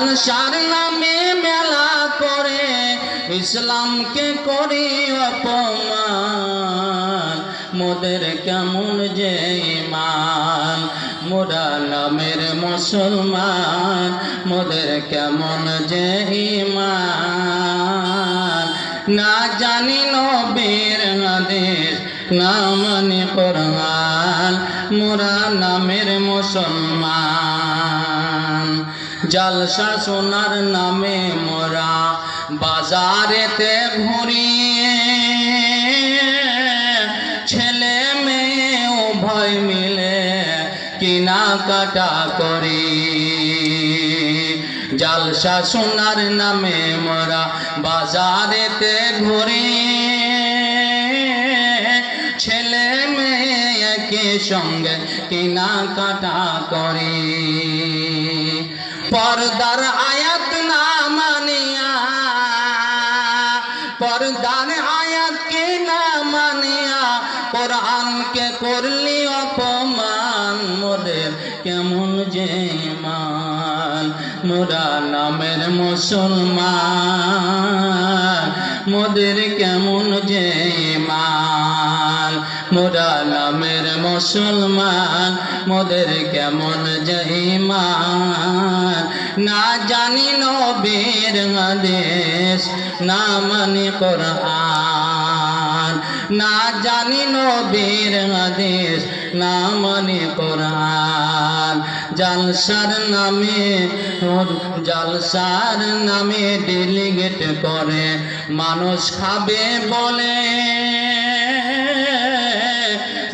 জালসার নামে মেলা করে ইসলামকে করি অপমান, মোদের কেমন যে ঈমান, মোরা নামের মুসলমান, মোদের কেমন যে ঈমান। না জানি নবীর আদেশ, না মানি কোরআন, মোরা নামের মুসলমান। জালসা সোনার নামে মোরা বাজারেতে ঘুরি, ছেলে মেয়ে উভয় মিলে কেনাকাটা করি। জালসা সোনার নামে মোরা বাজারেতে ঘুরি, ছেলে মেয়ে একই সঙ্গে কেনাকাটা করি। পর্দার আয়াত না মানিয়া, পর্দার আয়াতকে না মানিয়া কোরআনকে করলি অপমান, মোদের কেমন যে ঈমান, মোরা নামের মুসলমান, মোদের কেমন যে ঈমান, মোরা নামের মুসলমান, মোদের কেমন যে ঈমান। না জানি নবীর আদেশ, না মানি কোরআন, না জানি নবীর আদেশ, না মানি কোরআন। জালসার নামে, জালসার নামে ডেলিগেট করে মানুষ খাবে বলে,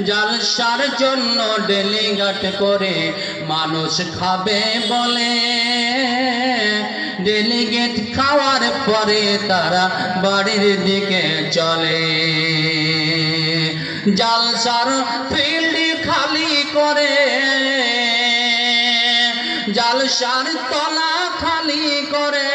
জালসার জন্য ডেলিগেট করে মানুষ খাবে বলে। ডেলিগেট খাওয়ার পরে তারা বাড়ির দিকে চলে। জালসার ফিল্ড খালি করে, জালসার তলা খালি করে,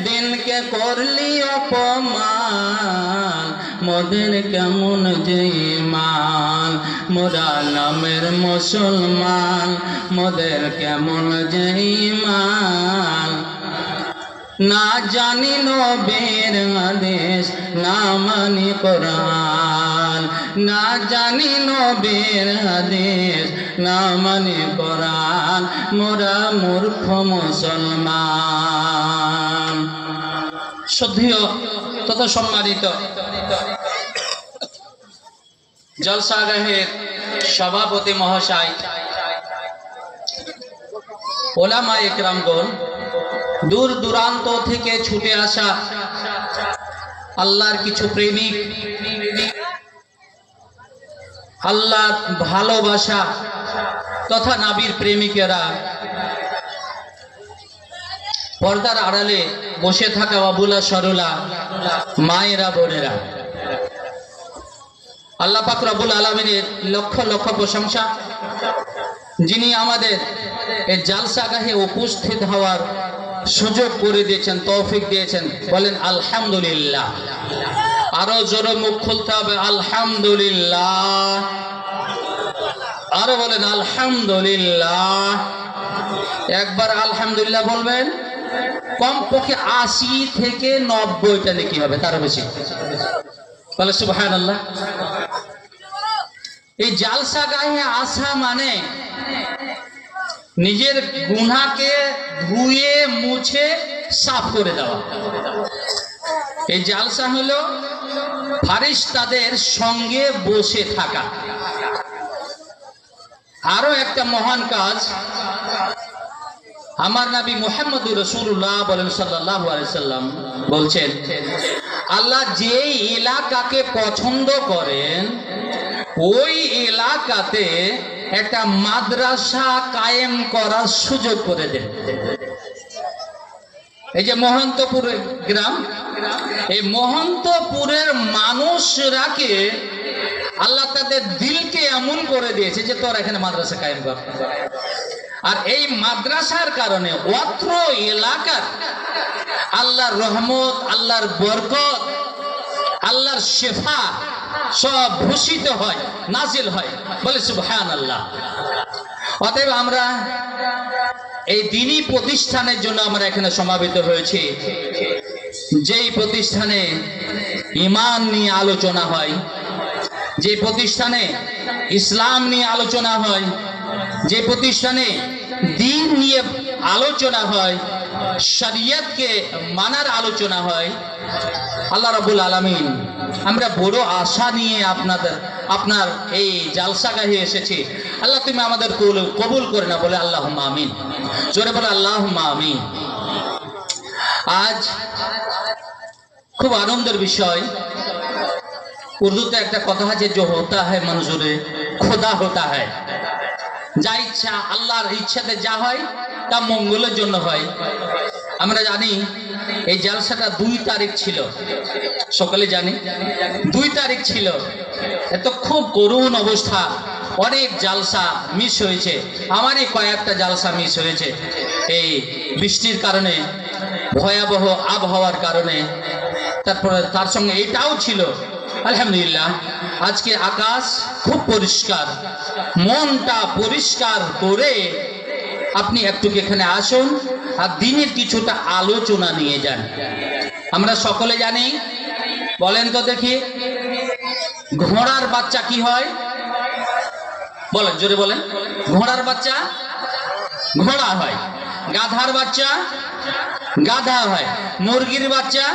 দিনকে করলি অপমান, মোদের কেমন যে ঈমান, মোরা নামের মুসলমান, মোদের কেমন যে ঈমান। না জানি নবীর আদেশ, না মানি কোরআন, না জানি নবীর আদেশ, না মানি কোরআন, মোরা মূর্খ মুসলমান। শ্রদ্ধেয় তথা সম্মানিত জলসাগাহের সভাপতি মহাশয়, ওলামা ইকরামগণ, দূর দূরান্ত থেকে ছুটে আসা আল্লাহর কিছু প্রেমিক, আল্লাহর ভালোবাসা তথা নবীর প্রেমিকেরা, পর্দার আড়ালে বসে থাকা বাবুলা সরলা মায়েরা বোনেরা, আল্লাহ পাক রব্বুল আলামিনের লক্ষ লক্ষ প্রশংসা, যিনি আমাদের এই জালসাগাহে উপস্থিত হওয়ার সুযোগ করে দিয়েছেন, তৌফিক দিয়েছেন। বলেন আলহামদুলিল্লাহ। আরো জোরে মুখ খুলতে হবে, আলহামদুলিল্লাহ। আরো বলেন আলহামদুলিল্লাহ। একবার আলহামদুলিল্লাহ বলবেন, কমপক্ষে ৮০ থেকে ৯০টা নাকি হবে, তারও বেশি। বলে সুবহানাল্লাহ। এই জালসাগাহে আসা মানে নিজের গুনাহকে ধুয়ে মুছে সাফ করে দেওয়া। এই জালসা হলো ফারিস্তাদের সঙ্গে বসে থাকা। আরো একটা মহান কাজ আমার নবী মুহাম্মদুর রাসূলুল্লাহ বলেন সাল্লাল্লাহু আলাইহি সাল্লাম বলছেন, আল্লাহ যেই এলাকাকে পছন্দ করেন ওই এলাকাতে একটা মাদ্রাসা কায়েম করার সুযোগ করে দেন। এই যে মহন্তপুর গ্রাম, এই মহন্তপুরের মানুষরাকে আল্লাহ তাদের দিলকে এমন করে দিয়েছে যে তোর এখানে মাদ্রাসা কায়েম কর। আর এই মাদ্রাসার কারণে অত্র এলাকার আল্লাহর রহমত, আল্লাহর বরকত, আল্লাহর শেফা সব ভূষিত হয়, নাজিল হয়। বলে সুবহানাল্লাহ। অতএব আমরা এই দিনই প্রতিষ্ঠানের জন্য আমরা এখানে সমাবেত হয়েছি, যেই প্রতিষ্ঠানে ঈমান নিয়ে আলোচনা হয়, যে প্রতিষ্ঠানে ইসলাম নিয়ে আলোচনা হয়, যে প্রতিষ্ঠানে দ্বীন নিয়ে আলোচনা হয়, শরীয়তকে মানার আলোচনা হয়। আল্লাহ রাব্বুল আলামিন, আমরা বড় আশা নিয়ে আপনার এই জালসাগাহে এসেছি। আল্লাহ তুমি আমাদের কবুল করে না, বলে আল্লাহুম্মা আমিন। জোরে বলে আল্লাহুম্মা আমিন। আজ খুব আনন্দের বিষয়, উর্দুতে একটা কথা আছে, যে হোতা হ্যায় মঞ্জুরে খোদা হোতা হ্যায়। যা ইচ্ছা, আল্লাহর ইচ্ছাতে যা হয় তা মঙ্গলের জন্য হয়। আমরা জানি এই জালসাটা 2 তারিখ ছিল, সকলে জানি 2 তারিখ ছিল। এত খুব করুণ অবস্থা, অনেক জালসা মিস হয়েছে। আমারই কয়েকটা জালসা মিস হয়েছে এই বৃষ্টির কারণে, ভয়াবহ আবহাওয়ার কারণে। তারপরে তার সঙ্গে এটাও ছিল, আলহামদুলিল্লাহ আজকে আকাশ খুব পরিষ্কার। মনটা পরিষ্কার করে আপনি একটু এখানে আসুন আর দিনের কিছুটা আলোচনা নিয়ে যান। আমরা সকলে জানি, বলেন তো দেখি, ঘোড়ার বাচ্চা কি হয়? বলেন, জোরে বলেন। ঘোড়ার বাচ্চা ঘোড়া হয়, গাধার বাচ্চা গাধা হয়, মুরগির বাচ্চা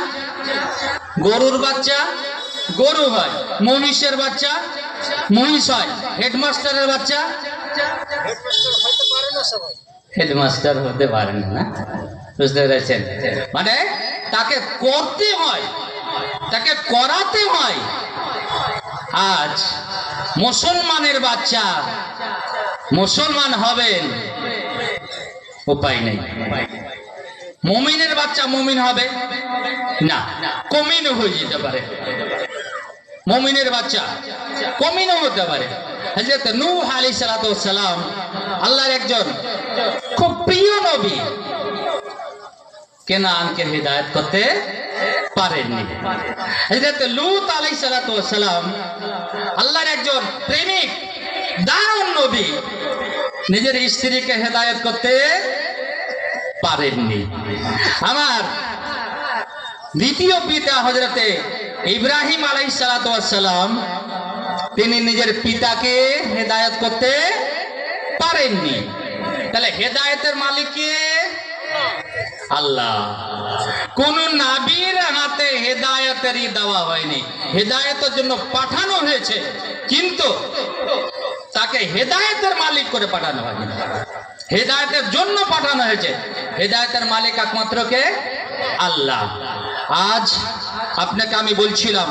গরুর বাচ্চা গরু হয়, মহিষের বাচ্চা মহিষ হয়, হেডমাস্টারের বাচ্চা হেডমাস্টার হতে পারেন না। বুঝতে পেরেছেন? মানে তাকে করতে হয়, তাকে করাতে হয়। আজ মুসলমানের বাচ্চা মুসলমান হবেন, উপায় নেই। মুমিনের বাচ্চা মুমিন হবে না, কমিনও হয়ে যেতে পারে। মুমিনের বাচ্চা কমিনও হতে পারে। হযরত নূহ আলাইহিস সালাতু ওয়াস সালাম আল্লাহর একজন খুব প্রিয় নবী, কেনানকে হিদায়াত করতে পারেননি। হযরত লূত আলাইহিস সালাতু ওয়াস সালাম আল্লাহর একজন প্রেমিক দারুণ নবী, নিজের স্ত্রীকে হিদায়াত করতে পারেননি। আমার দ্বিতীয় পিতা হযরতে ইব্রাহিম আলাইহিস সালাতু ওয়াস সালাম, তিনি নিজের পিতাকে হেদায়েত করতে পারেননি। তাহলে হেদায়েতের মালিক কে? আল্লাহ। কোন নবীর হাতে হেদায়েতেরই দেওয়া হয়নি, হেদায়েতের জন্য পাঠানো হয়েছে, কিন্তু তাকে হেদায়েতের মালিক করে পাঠানো হয়নি। হেদায়েতের জন্য পাঠানো হয়েছে, হেদায়েতের মালিক একমাত্র কে? আল্লাহ। আজ আপনাকে আমি বলছিলাম,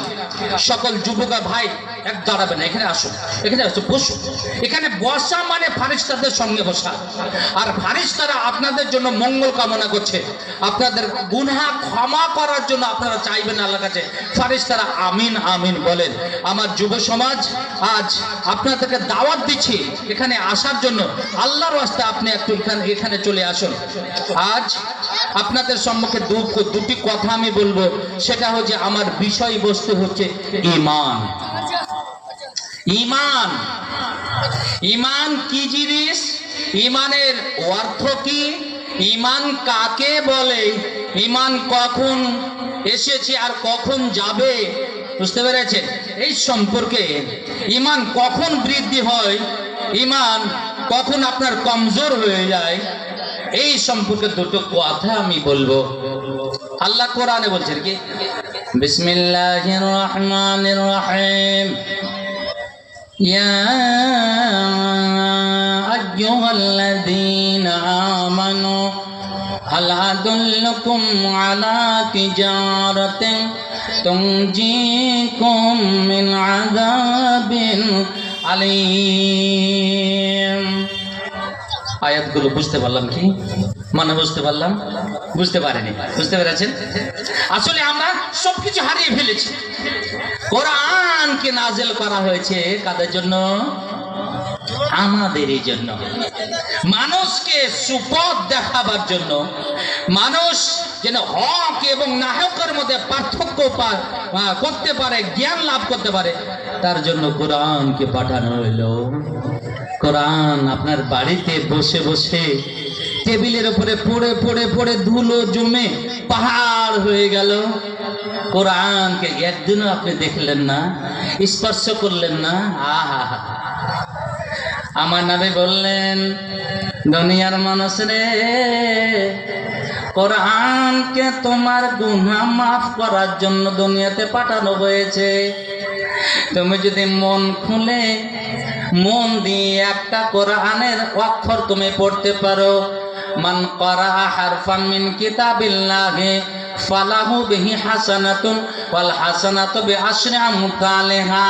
সকল যুবক ভাই এক দাঁড়াবেন, এখানে আসুন, এখানে আসুন, বসুন। এখানে বসা মানে ফারিস্তাদের সঙ্গে বসা, আর ফারিস্তারা আপনাদের জন্য মঙ্গল কামনা করছে, আপনাদের গুনাহ ক্ষমা করার জন্য আপনারা চাইবেন আল্লাহর কাছে। ফারিস্তারা আমিন আমিন বলেন। আমার যুব সমাজ, আজ আপনাদেরকে দাওয়াত দিচ্ছি এখানে আসার জন্য। আল্লাহর ওয়াস্তে আপনি একটু এখানে চলে আসুন। আজ আপনাদের সম্মুখে দুটি কথা আমি বলবো, সেটা হচ্ছে আমার বিষয়বস্তু হচ্ছে ঈমান। ঈমান, ঈমান কি জিনিস, ঈমানের অর্থ কি, ঈমান কাকে বলে, ঈমান কখন এসেছে আর কখন যাবে, বুঝতে পেরেছেন? এই সম্পর্কে, ঈমান কখন বৃদ্ধি হয়, ঈমান কখন আপনার কমজোর হয়ে যায়, এই সম্পর্কে দুটো কথা আমি বলবো। আল্লাহ কোরআনে বলছেন কি, বিসমিল্লাহির রহমানির রহিম, ইয়া আইয়ুহাল্লাযীনা আমানু হাল আদুল্লুকুম আলা তিজারাতিন তুনজিকুম মিন আযাবিন আলীম। আয়াতগুলো বুঝতে পারলাম কি? মানে বুঝতে পারলাম? বুঝতে পারিনি। বুঝতে পেরেছেন? আসলে আমরা সবকিছু হারিয়ে ফেলেছি। কোরআনকে নাজিল করা হয়েছে কাদের জন্য? আমাদেরই জন্য। মানুষকে সুপথ দেখাবার জন্য, মানুষ যেন হক এবং নাহকের মধ্যে পার্থক্য করতে পারে, জ্ঞান লাভ করতে পারে, তার জন্য কোরআনকে পাঠানো হইল। কোরআন আপনার বাড়িতে বসে বসে টেবিলের উপরে পড়ে পড়ে পড়ে ধুলো জমে পাহাড় হয়ে গেল। কোরআনকে একদিনও আপনি দেখলেন না, স্পর্শ করলেন না। আহা, আমার নবী বললেন, দুনিয়ার মানুষ রে, কোরআনকে তোমার গুনাহ মাফ করার জন্য দুনিয়াতে পাঠানো হয়েছে। তুমি যদি মন খুলে মন দিয়ে একটা কোরআনের অক্ষর তুমি পড়তে পারো, মান ক্বারা হারফান মিন কিতাবিল্লাহি ফালাহু বিহি হাসানাতুন ওয়াল হাসানাতু বিআশরি আমসালিহা।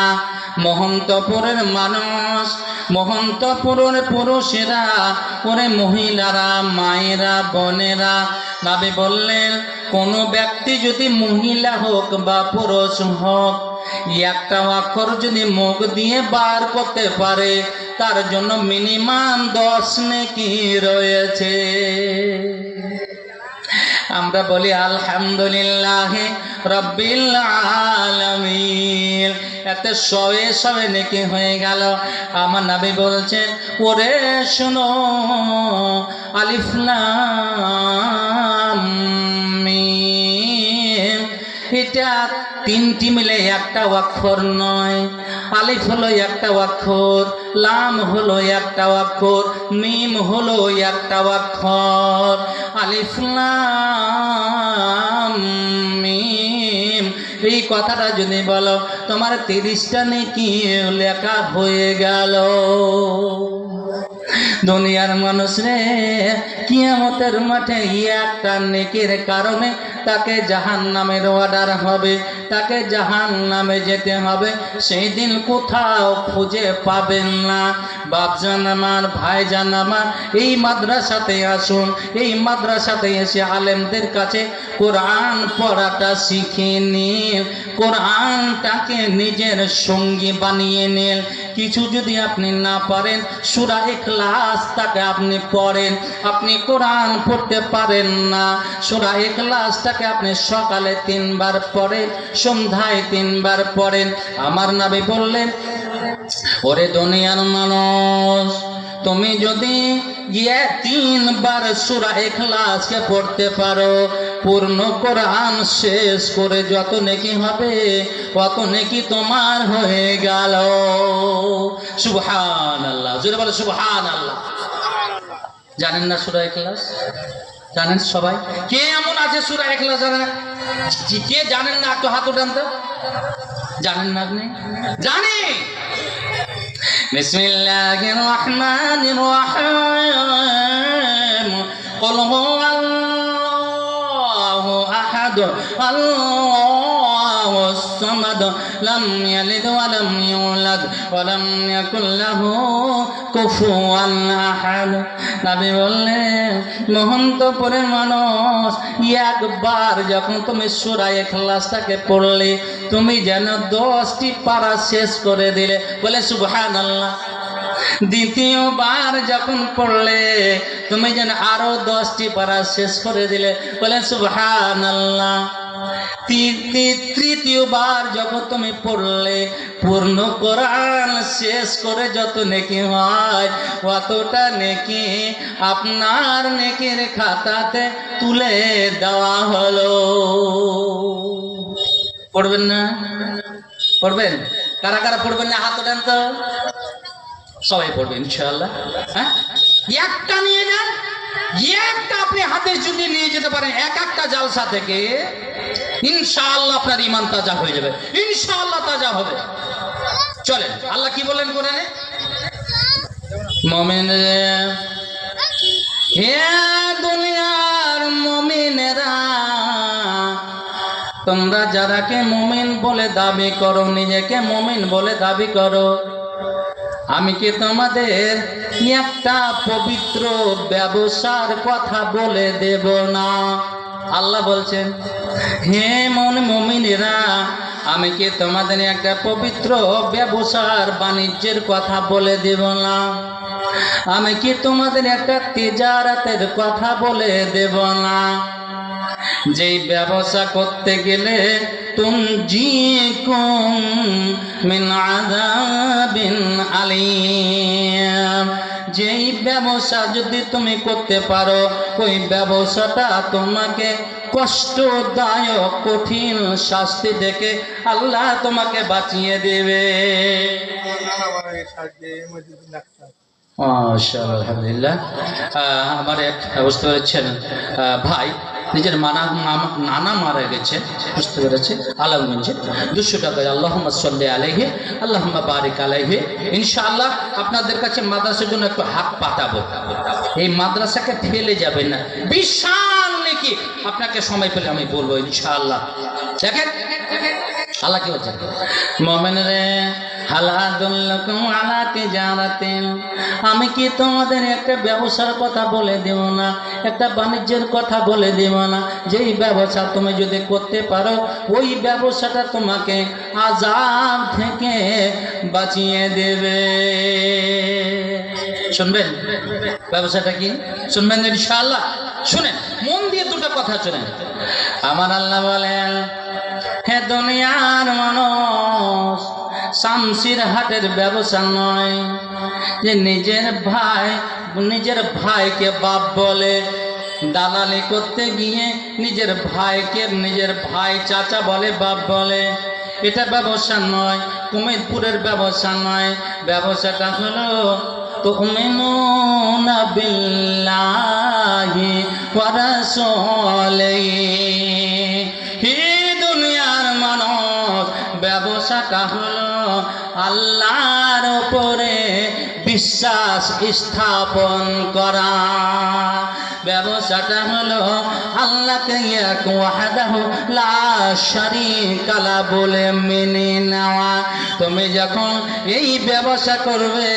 মহন্তপুরের মানুষ, মহন্তপুরের পুরুষেরা, ওরে মহিলারা, মায়েরা, বোনেরা, নবী বললেন, কোন ব্যক্তি যদি মহিলা হোক বা পুরুষ হোক, একটা অক্ষর যদি মুখ দিয়ে বার করতে পারে, তার জন্য মিনিমাম 10 নেকি রয়েছে। আমরা বলি আলহামদুলিল্লাহ রাব্বিল আলামিন, এতে সবে সবে নেকি হয়ে গেল। আমার নবী বলছেন, ওরে শোনো, আলিফ লাম মিম, এটা 3টি মিলে একটা অক্ষর নয়। আলিফ হলো একটা অক্ষর, লাম হলো একটা অক্ষর, মিম হলো একটা অক্ষর। আলিফ লাম মিম, এই কথাটা যদি বলো, তোমার 30টা নেকি লেখা হয়ে গেল। দুনিয়ার মানুষ রে, কিয়ামতের মাঠে একটা নেকির কারণে তাকে জাহান্নামের অর্ডার হবে, তাকে জাহান্নামে যেতে হবে। সেই দিন কোথাও খুঁজে পাবেন না। বাপজান আমার, ভাইজান আমার, এই মাদ্রাসাতে আসুন, এই মাদ্রাসাতে এসে আলেমদের কাছে কোরআন পড়াটা শিখে নিন, কোরআনটাকে নিজের সঙ্গী বানিয়ে নিন। কিছু যদি আপনি না পারেন, সূরা ইখলাস তাকে আপনি পড়েন। আপনি কোরআন পড়তে পারেন না, সূরা ইখলাসটাকে আপনি সকালে 3 বার পড়েন, সন্ধ্যায় 3 বার পড়েন। আমার নবী বললেন, ওরে দুনিয়ার মানুষ, তুমি যদি 3 বার সূরা ইখলাসকে পড়তে পারো, পূর্ণ কোরআন শেষ করে যত নেকি হবে, কত নেকি তোমার হয়ে গেল। সুবহানাল্লাহ, জোরে বলো সুবহানাল্লাহ। জানেন না সূরা ইখলাস? জানেন সবাই? কে এমন আছে সূরা ইখলাস জানেন না? কে জানেন না? একটু হাত উঠান তো। জানেন না আপনি? জানি। বিসমিল্লাহির রহমানির রহিম, কুল হুয়াল্লাহু আহাদ, আল্লাহুস সামাদ, লাম ইয়ালিদ ওয়া লাম ইউলাদ ওয়া লাম ইয়াকুল লাহু কুফুয়ান আহাদ। নবী বললেন, মহন্তপুরের মানুষ, একবার যখন তুমি সূরা ইখলাসটাকে পড়লে, তুমি যেন 10টি পারা শেষ করে দিলে। বলে সুবহানাল্লাহ। দ্বিতীয়বার যখন পড়লে, তুমি যেন আরো 10টি পারা শেষ করে দিলে। বলে সুবহানাল্লাহ। তৃতীয়বার যখন তুমি পড়লে, পূর্ণ কোরআন শেষ করে যত নেকি হয়, অতটা নেকি আপনার নেকির খাতাতে তুলে দেওয়া হলো। পড়বেন না? পড়বেন? কারা কারা পড়বেন না হাত ওঠান তো। সবাই পড়বেন ইনশাআল্লাহ। হ্যাঁ, একটা নিয়ে যান, একটা আপনি হাতে যদি নিয়ে যেতে পারেন এক একটা জালসা থেকে, ইনশাআল্লাহ আপনার ঈমান তাজা হয়ে যাবে, ইনশাআল্লাহ তাজা হবে। চলেন, আল্লাহ কি বলেন কোরআনে? মুমিন, হে দুনিয়ার মুমিনেরা, তোমরা যারাকে মুমিন বলে দাবি করো, নিজেকে মুমিন বলে দাবি করো, আমি কি তোমাদের একটা পবিত্র ব্যবসার কথা বলে দেব না? আল্লাহ বলছেন, হে মুমিনেরা, আমি কি তোমাদের একটা পবিত্র ব্যবসার বাণিজ্যের কথা বলে দেব না? আমি কি তোমাদের একটা তিজারাতের কথা বলে দেব না? যেই ব্যবসা করতে গেলে তুনজিকুম মিন আযাবিন আলীম, যেই ব্যবসা যদি তুমি করতে পারো ওই ব্যবসাটা তোমাকে কষ্টদায়ক কঠিন শাস্তি থেকে আল্লাহ তোমাকে বাঁচিয়ে দেবে। মাশাআল্লাহ, আলহামদুলিল্লাহ। আমার এক বুঝতে পেরেছেন ভাই নিজের নানা মারা গেছে, বুঝতে পেরেছে, আলমগঞ্জে 200 টাকায় আল্লাহুম্মা সাল্লি আলাইহি আল্লাহুম্মা বারিক আলাইহি। ইনশাআল্লাহ আপনাদের কাছে মাদ্রাসার জন্য একটু হাত পাতাবো, এই মাদ্রাসাকে ফেলে যাবেন না, বিশাল নাকি আপনাকে সময় পেলে আমি বলবো ইনশাআল্লাহ। দেখেন আল্লাহ কি বলছেন, মুমিনরে হাল আদুল্লুকুম আলা তিজারাতিন, আমি কি তোমাদের একটা ব্যবসার কথা বলে দেব না, একটা বাণিজ্যের কথা বলে দেব না, যেই ব্যবসা তুমি যদি করতে পারো ওই ব্যবসাটা তোমাকে আযাব থেকে বাঁচিয়ে দেবে। শুনবেন ব্যবসাটা কি? শুনবেন ইনশাআল্লাহ। শুনেন মন দিয়ে দুটো কথা শুনেন। আমার আল্লাহ বলেন, হে দুনিয়ার মানুষ, শামসির হাটের ব্যবসা নয় যে নিজের ভাইকে বাপ বলে, দালালি করতে গিয়ে নিজের ভাই চাচা বলে, বাপ বলে, এটা ব্যবসা নয়। কুমিরপুরের ব্যবসা নয়, ব্যবসাটা হলো তুমিনুনা বিল্লাহি ওয়া রাসূলিহি। দুনিয়ার মানুষ, ব্যবসাটা হলো আল্লাহর উপরে বিশ্বাস স্থাপন করা, ব্যবসাটা হলো আল্লাহকে এক ওয়াহদাহু লা শারীকা লা বলে মেনে নেওয়া। তুমি যখন এই ব্যবসা করবে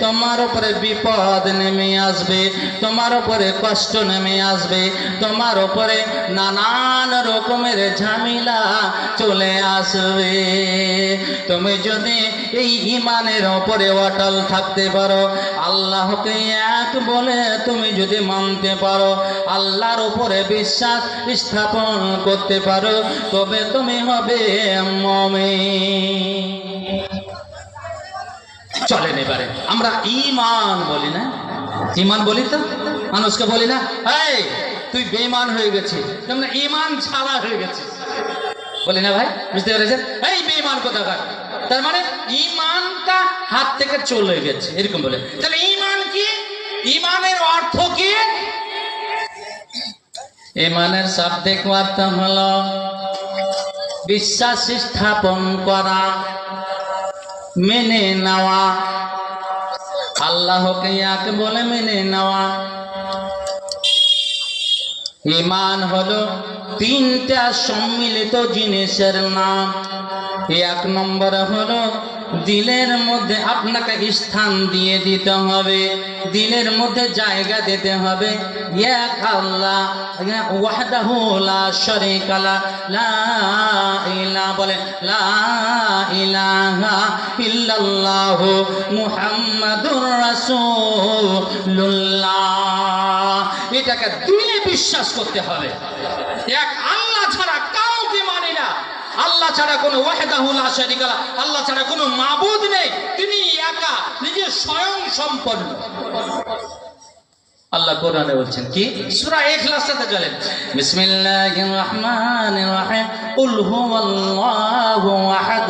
তোমার উপরে বিপদ নেমে আসবে, তোমার উপরে কষ্ট নেমে আসবে, তোমার উপরে নানান রকমের ঝামেলা চলে আসবে। তুমি যদি এই ঈমানের উপরে অটল থাকতে পারো, আল্লাহকে এক বলে তুমি যদি মানতে পারো, আল্লাহর উপরে বিশ্বাস স্থাপন করতে পারো, তবে তুমি হবে মুমিন। চলেন এবারে আমরা ঈমান বলি না, ঈমান বলি তো, মানুষকে বলি না, এই তুই বেঈমান হয়ে গেছিস, তোমরা ঈমান ছাড়া হয়ে গেছিস, বলি না ভাই? বুঝতে পেরেছেন? এই বেঈমান কোথাকার, তার মানে ঈমানটা হাত থেকে চলে গেছে, এরকম বলে। তাহলে ঈমান কি? ঈমানের অর্থ কি? ঈমানের শাব্দিক অর্থ হলো বিশ্বাস স্থাপন করা, মেনে নেওয়া, আল্লাহকে এক বলে মেনে নেওয়া। ঈমান হলো তিনটা সম্মিলিত জিনিসের নাম। এক নম্বর হলো দিলের মধ্যে আপনাকে স্থান দিয়ে দিতে হবে, দিলের মধ্যে জায়গা দিতে হবে এক আল্লাহ ওয়াহদাহু লা শারীকা লা, লা ইলাহা বলে, লা ইলাহা ইল্লাল্লাহু মুহাম্মাদুর রাসূলুল্লাহ। এটাকে দিলে বিশ্বাস করতে হবে, এক আল্লাহ ছাড়া কাউকে মানি না, আল্লাহ ছাড়া কোনো ওয়াহদাহু লা শারীকা লা, আল্লাহ ছাড়া কোনো মাবুদ নেই, তিনি একা, নিজে স্বয়ং সম্পন্ন। আল্লাহ কোরআনে বলছেন কি? সূরা ইখলাসে চলেন, বিসমিল্লাহির রহমানির রহিম, কুল হুয়াল্লাহু আহাদ।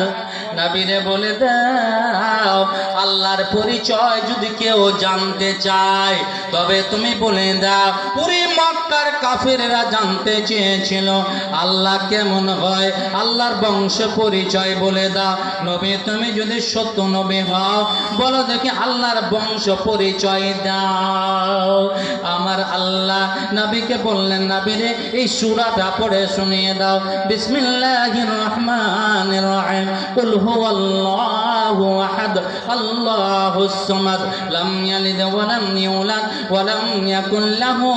নবীরে বলে দাও, আল্লাহর পরিচয় যদি কেউ জানতে চায় তবে তুমি বলে দাও, পুরো মক্কার কাফেররা জানতে চেয়েছিল আল্লাহ কেমন হয়, আল্লাহর বংশ পরিচয় বলে দাও। নবী তুমি যদি সত্য নবী হও, বলো দেখি আল্লাহর বংশ পরিচয় দাও। আমার আল্লাহ নবীকে বললেন, নবীরে এই সূরাটা পড়ে শুনিয়ে দাও, বিসমিল্লাহির রহমানির রহিম, কুল হুয়াল্লাহু আহাদ আল্লাহুস সামাদ লাম ইয়ালিদ ওয়া লাম ইউলাদ ওয়া লাম ইয়াকুল লাহু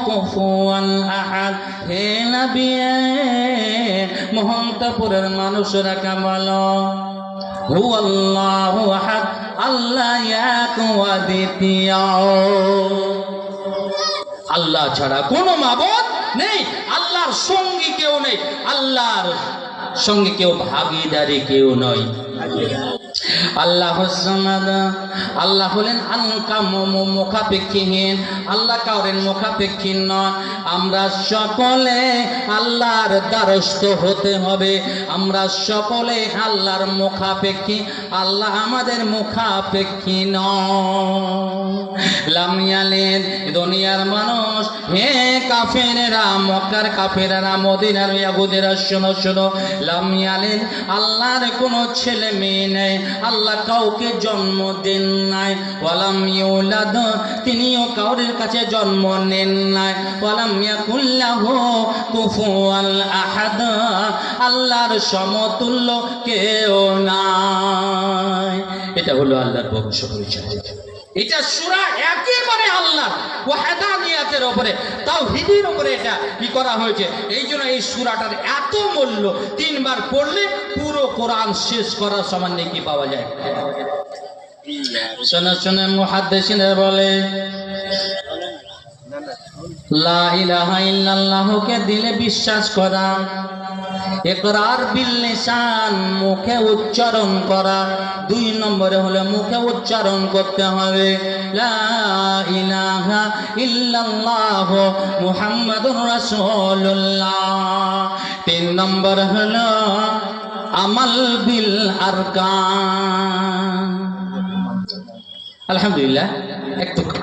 কুফুয়ান আহাদ। হে নবী, মোহাম্মদপুরের মানুষরা কে বলো, হুয়াল্লাহু আহাদ, আল্লাহ এক ওয়া দ্বিতীয়, আল্লাহ ছাড়া কোনো মাবুদ নেই, আল্লাহর সঙ্গী কেউ নেই, আল্লাহর সঙ্গে কেউ ভাগীদারি কেউ নয়। আল্লাহ আল্লাহ হলেন মুখাপেক্ষীহীন, আল্লাহ কাউরের মুখাপেক্ষী নয়। আমরা সকলে আল্লাহর দ্বারস্থ হতে হবে, আমরা সকলে আল্লাহর মুখাপেক্ষী, আল্লাহ আমাদের মুখাপেক্ষী নয়। লাম ইয়ালিদ, দুনিয়ার মানুষ, হে কাফেরেরা, মক্কার কাফেরেরা, মদিনার ইয়াহুদীরা, শোনো শোনো, লাম ইয়ালিদ, আল্লাহর কোনো ছেলে মেয়ে নেই, আল্লাহ কাউকে জন্ম দেন নাই। ওয়ালাম ইউলাদ, তিনিও কাউরের কাছে জন্ম নেন নাই। ওয়ালাম ইয়াকুল লাহু কুফুয়ান আহাদ, আল্লাহর সমতুল্য কেউ নাই। এটা হলো আল্লাহর বংশ পরিচয়। এটা সূরা একেবারে আল্লাহ ওয়াহদানিয়াতের উপরে, তাওহীদের উপরে এটা কি করা হয়েছে। এই জন্য এই সূরাটার এত মূল্য, তিনবার পড়লে পুরো কোরআন শেষ করার সমান নেকি পাওয়া যায়। শুনে শুনে মুহাদ্দিসিনরা বলে লা ইলাহা ইল্লাল্লাহকে দিলে বিশ্বাস করা, ইকরার বিল লিসান, মুখে উচ্চারণ করা। 2 নম্বরে হলো মুখে উচ্চারণ করতে হবে লা ইলাহা ইল্লাল্লাহ মুহাম্মাদুর রাসূলুল্লাহ। 3 নম্বর হলো আমাল বিল আরকান। আলহামদুলিল্লাহ,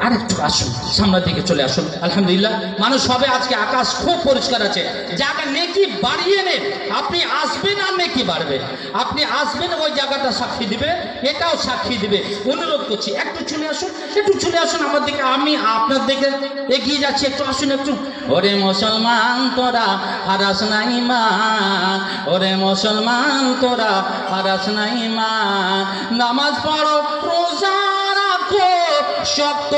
আরেকটু আসুন, সামনের দিকে চলে আসুন। আলহামদুলিল্লাহ, মানুষ হবে আজকে, আকাশ খুব পরিষ্কার আছে। জায়গা নেকি বাড়িয়ে নেন, আপনি আসবেন আর নেকি বাড়বে। আপনি আসবেন, ওই জায়গাটা সাক্ষী দিবে, এটাও সাক্ষী দিবে। অনুরোধ করছি একটু চলে আসুন, একটু চলে আসুন আমার দিকে, আমি আপনার দিকে এগিয়ে যাচ্ছি, একটু আসুন একটু। ওরে মুসলমান তোরা হারাস না ঈমান, ওরে মুসলমান তোরা হারাস না ঈমান। নামাজ পড়ো, রোজা রাখো, শক্ত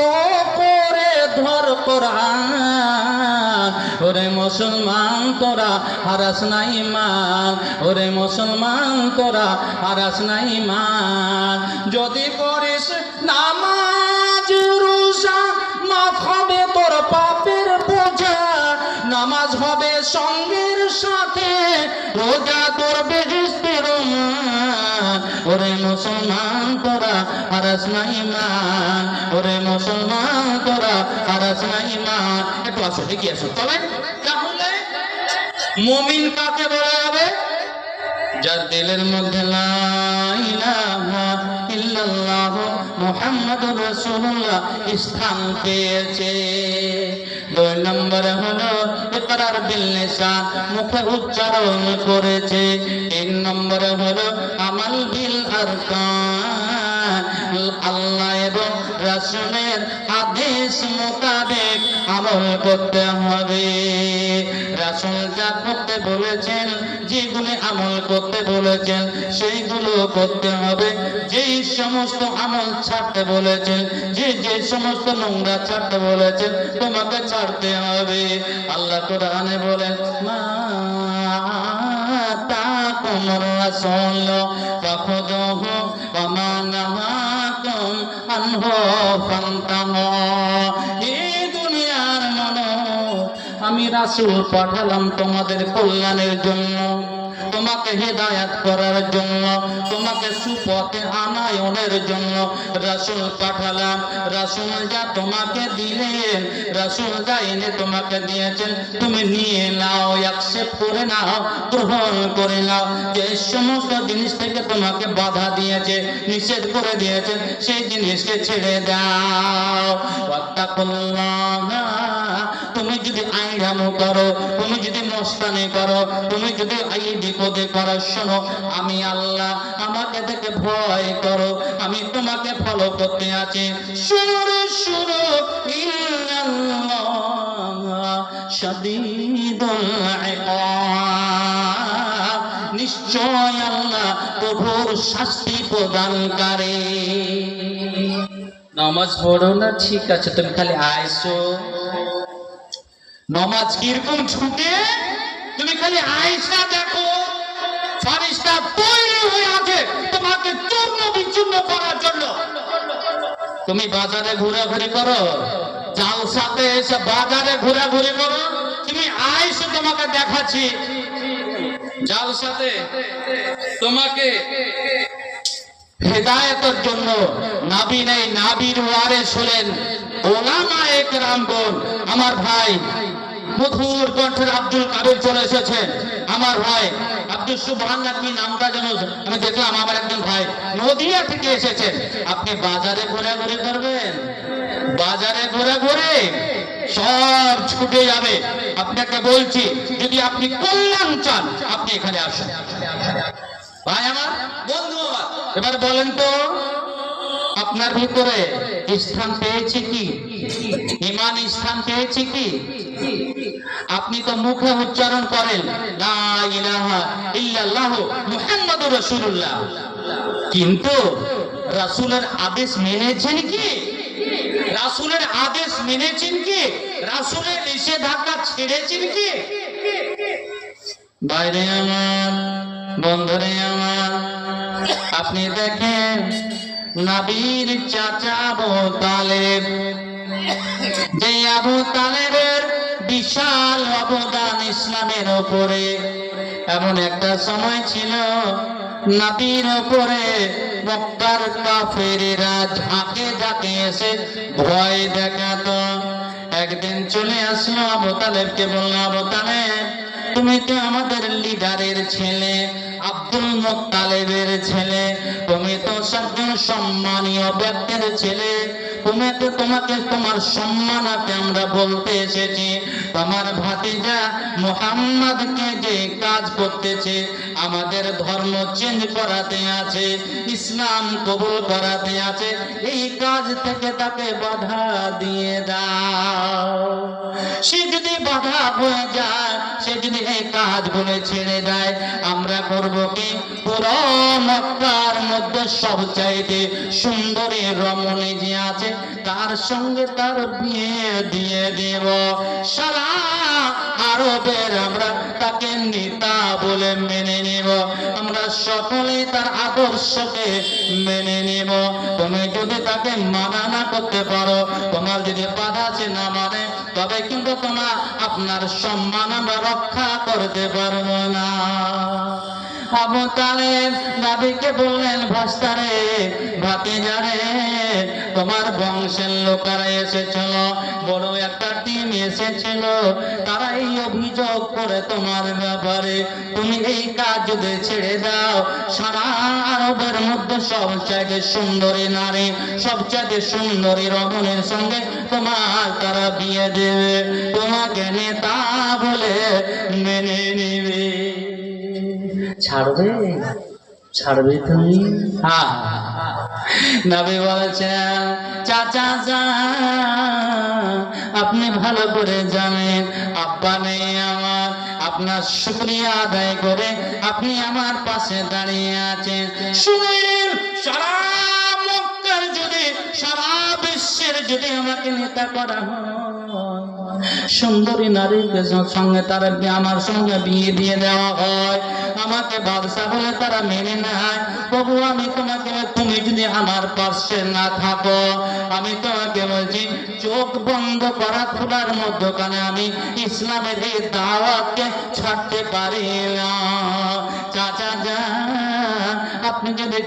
করে ধর কোরআন। ওরে মুসলমান তোরা হারাস না ঈমান, ওরে মুসলমান তোরা হারাস না ঈমান। যদি করিস নামাজ রোজা, মাফ হবে তোর পাপের বোঝা। নামাজ হবে সঙ্গের সাথে, রোজা তোর বেহেশতের মান। ওরে মুসলমান তোরা হারাস না ঈমান, ওরে মুসলমান তোরা হারাস না ঈমান। একটু আসো, এগিয়ে আসো। তবে তাহলে মুমিন কাকে বলা হবে? যার দিলের মধ্যে লা ইলাহা ইল্লাল্লাহ মুহাম্মাদুর রাসূলুল্লাহ স্থান পেয়েছে। 2 নম্বরে হলো ইকরার বিল লিসান, মুখে উচ্চারণ করেছে। 3 নম্বরে হলো আমাল বিল আরকান, আল্লাহ এবং রাসূলের আদেশ মোতাবেক আমল করতে হবে। রাসূল যা করতে বলেছেন, যেগুলি আমল করতে বলেছেন সেইগুলো করতে হবে। যেই সমস্ত আমল ছাড়তে বলেছেন, যে সমস্ত নোংরা ছাড়তে বলেছেন, তোমাকে ছাড়তে হবে। আল্লাহ কোরআনে বলেন মা আতাকুমুর রাসূল ফাখুযুহু ওয়া মা নাহাকুম আনহু ফান্তাহু। এই দুনিয়ার মানুষ, আমি রাসূল পাঠালাম তোমাদের কল্যাণের জন্য, তোমাকে হেদায়াত করার জন্য, তোমাকে সুপথে আনায়নের জন্য রাসূল পাঠালাম। রাসূল যা তোমাকে দিলেন, রাসূল যা এনে তোমাকে দিয়েছেন, তুমি নিয়ে নাও, অ্যাকসেপ্ট করে নাও, গ্রহণ করে নাও। যে সমস্ত জিনিস থেকে তোমাকে বাধা দিয়েছে, নিষেধ করে দিয়েছেন, সেই জিনিসকে ছেড়ে দাও। ওয়াত্তাকুল্লাহ, তুমি যদি আইরামো করো, তুমি যদি মস্তানি করো, তুমি যদি এই বিপদে করো, শোনো আমি আল্লাহ, আমাকে থেকে ভয় করো, আমি তোমাকে ফলো করতে আছি। শুনো রে শুনো, ইন্নাল্লাহ শাদীদুল ইকাব, নিশ্চয় আল্লাহ প্রভুর শাস্তি প্রদানকারী। নামাজ পড়ো না, ঠিক আছে, তুমি খালি আইসো। নামাজ কিরকম ছুটে, তুমি খালি আয়েশা দেখো, ফারিস্তা তৈরি হয়ে আছে তোমাকে চূর্ণ বিচূর্ণ করার জন্য। তুমি বাজারে ঘোরাঘুরি করো, জালসাতে এসে বাজারে ঘোরাঘুরি করো, তুমি আয়েশা তোমাকে দেখাচ্ছি জালসাতে তোমাকে হেদায়েতের জন্য নবী নেই, নবীর ওয়ারিস হলেন উলামায়ে কেরামগণ। আমার ভাই মধুর কণ্ঠের আব্দুল কাদের চলে এসেছেন। আমার ভাই আব্দুল সুবহান নাকি নামটা যেন আমি দেখলাম, আমার একজন ভাই নদিয়া থেকে এসেছেন। আপনি বাজারে ঘোরাঘুরি করবেন, বাজারে ঘোরাঘুরি সব ছুটে যাবে। আপনাকে বলছি, যদি আপনি কল্যাণ চান আপনি এখানে আসুন। ভাই আমার, বন্ধু আমার, এবার বলেন তো আপনার ভিতরে স্থান পেয়েছে কি? ঈমান স্থান পেয়েছে কি? আপনি তো মুখে উচ্চারণ করেন লা ইলাহা ইল্লাল্লাহ মুহাম্মাদুর রাসূলুল্লাহ, কিন্তু রাসূলের আদেশ মেনেছেন কি? রাসূলের আদেশ মেনেছেন কি? রাসূলের নিষেধাজ্ঞা ছেড়েছেন কি? বাইরে আমার, বন্ধুরে আমার, আপনি দেখেন নবীর চাচা আবু তালেব, যে আবু তালেবের বিশাল অবদান ইসলামের উপরে। এমন একটা সময় ছিল নবীর উপরে মক্কার কাফেরেরা ঝাঁকে ঝাঁকে এসে ভয় দেখাতো। একদিন চলে আসলো আবু তালেবকে, বলল আবু তালেব, তুমি তো আমাদের লিডারের ছেলে, আব্দুল মুত্তালিবের ছেলে, তুমি তো একজন সম্মানীয় ব্যক্তির ছেলে, তোমাকে তোমার সম্মানাতে আমরা বলতে এসেছি, তোমার ভাতিজা মুহাম্মদকে যে কাজ করতেছে, আমাদের ধর্ম চেঞ্জ করাতে আছে, ইসলাম কবুল করাতে আছে, এই কাজ থেকে তাকে বাধা দিয়ে দাও। সে যদি বাধা হয়ে যায়, সে যদি এই কাজগুলো ছেড়ে দেয়, আমরা করব কি? পুরো মক্কার মধ্যে সবচাইতে সুন্দরী রমণী যে আছে তার সঙ্গে তার বিয়ে দিয়ে দেব। সারা আরবের আমরা তাকে নেতা বলে মেনে নেব, আমরা সকলেই তার আদর্শকে মেনে নেব। তুমি যদি তাকে মানা না করতে পারো, তোমার যদি বাধা আছে না মানে, তবে কিন্তু তোমার আপনার সম্মান আমরা রক্ষা করতে পারবো না। আবু তালেব নবীকে বললেন, ভাস্তারে, ভাতিজারে, তোমার বংশের লোকেরা এসেছিল, বড় একটা টিম এসেছিল, তারা এই অভিযোগ করে তোমার ব্যাপারে, তুমি এই কাজ যদি ছেড়ে দাও, সারা আরবের মধ্যে সবচাইতে সুন্দরী নারী, সবচাইতে সুন্দরী রমণীর সঙ্গে তোমার তারা বিয়ে দেবে, তোমাকে নেতা বলে মেনে নেবে। ছাড়বে? ছাড়বে তুমি? হ্যাঁ। নবী বলেছেন, চাচা আপনি ভালো করে জানেন আব্বা নেই আমার, আপনার শুকরিয়া আদায় করে আপনি আমার পাশে দাঁড়িয়ে আছেন। শুনেন, সারা মক্কার যদি, সারা বিশ্বের যদি আমাকে নেতা করা হয়, সুন্দরী নারীর সঙ্গে তারা আমার সঙ্গে বিয়ে দিয়ে দেওয়া হয়, আমাকে বাদশা বলে তারা মেনে নেয়, প্রভু আমি তোমাকে, তুমি যদি আমার পাশে না থাকো, আমি তোমাকে বলছি, চোখ বন্ধ করা খোলার মধ্যখানে আমি ইসলামের এই দাওয়াতকে ছাড়তে পারি না। চাচা আপনি যদি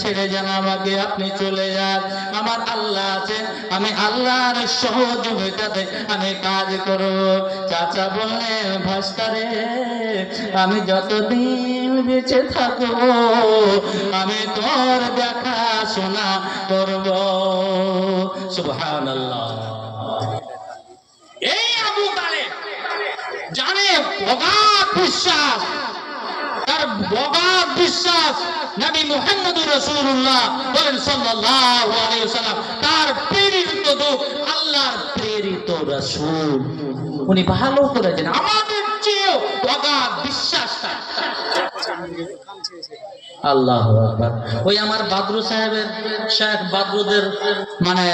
ছেড়ে যান আমাকে, আপনি চলে যান, আমার আল্লাহ আছে, আমি আল্লাহর সহযোগিতাতে আমি কাজ করব। চাচা বললেন, ভাস্তারে, আমি যতদিন বেঁচে থাকবো আমি তোর দেখাশোনা করব। সুবহানাল্লাহ। এই আবু তালেব জানে, অগাধ বিশ্বাস, তার অগাধ বিশ্বাস নবী মুহাম্মদুর রাসূলুল্লাহ বলেন সাল্লাল্লাহু আলাইহি ওয়াসাল্লাম তার প্রেরিত দূত, আল্লাহর প্রেরিত রাসূল। উনি ভালো করে জানেন, আমাদের চেয়েও অগাধ বিশ্বাসটা। আল্লাহু আকবার। ওই আমার বাদরু সাহেবের, শেখ বাদরুদের মানে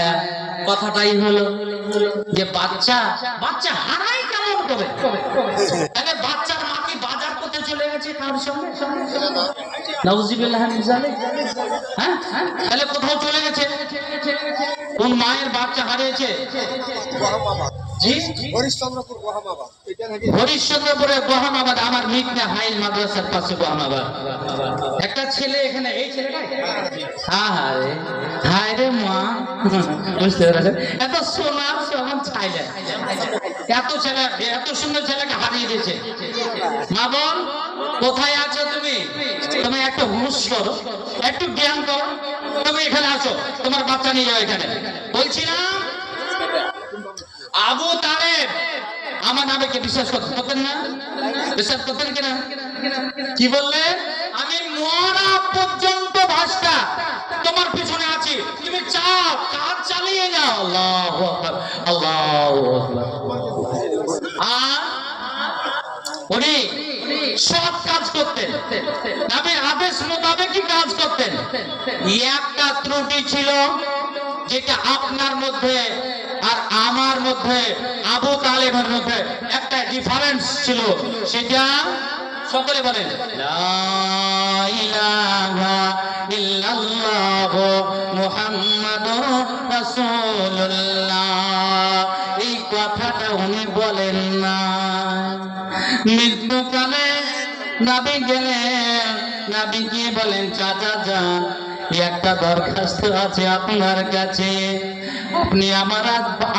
কথাটাই হলো যে বাচ্চা হারাই কেমন করে? তাহলে বাচ্চার মা কি বাজার করতে চলে গেছে কার সঙ্গে? নাউযুবিল্লাহ মিন যালিক। হ্যাঁ, তাহলে কোথাও চলে গেছে? কোন মায়ের বাচ্চা হারিয়েছে? জি, হরিশ্চন্দ্রপুরে গহমাবাদ। আমার মিটনা হাই মাদ্রাসার পাশে বহনাবাদ। একটা ছেলে এখানে, এই ছেলেটা হায় রে মা, বুঝতে পেরেছেন? এত সোনার সমান ছাইলে এত ছেলে, এত সুন্দর ছেলেকে হারিয়ে দিয়েছে। মা বোন কোথায় আছো তুমি? তুমি একটু হুঁশ করো, একটু জ্ঞান করো। তুমি এখানে আসো, তোমার বাচ্চা নিয়ে যাও এখানে। বলছি না আবু তালেব আমার নামে কি বিশ্বাস করতেন না? বিশ্বাস করতেন কিনা? কি বললে? আমি মরা পর্যন্ত ভাষা তোমার পিছনে আছি, তুমি চাও কাজ চালিয়ে যাও। আল্লাহু আকবার, আল্লাহু আকবার। আর উনি সব কাজ করতেন, নবীর আদেশ মোতাবেকই কাজ করতেন। একটা ত্রুটি ছিল যেটা আপনার মধ্যে আর আমার মধ্যে, আবু তালেবের মধ্যে একটা ডিফারেন্স ছিল। সেটা সকলে বলেন লা ইলাহা ইল্লাল্লাহ মুহাম্মাদুর রাসূলুল্লাহ। এই কথাটা উনি বলেন না। মৃত্যুকালে নবী গেলেন, নবী গিয়ে বলেন চাচা যান, একটা দরখাস্ত আছে আপনার কাছে। আপনি আমার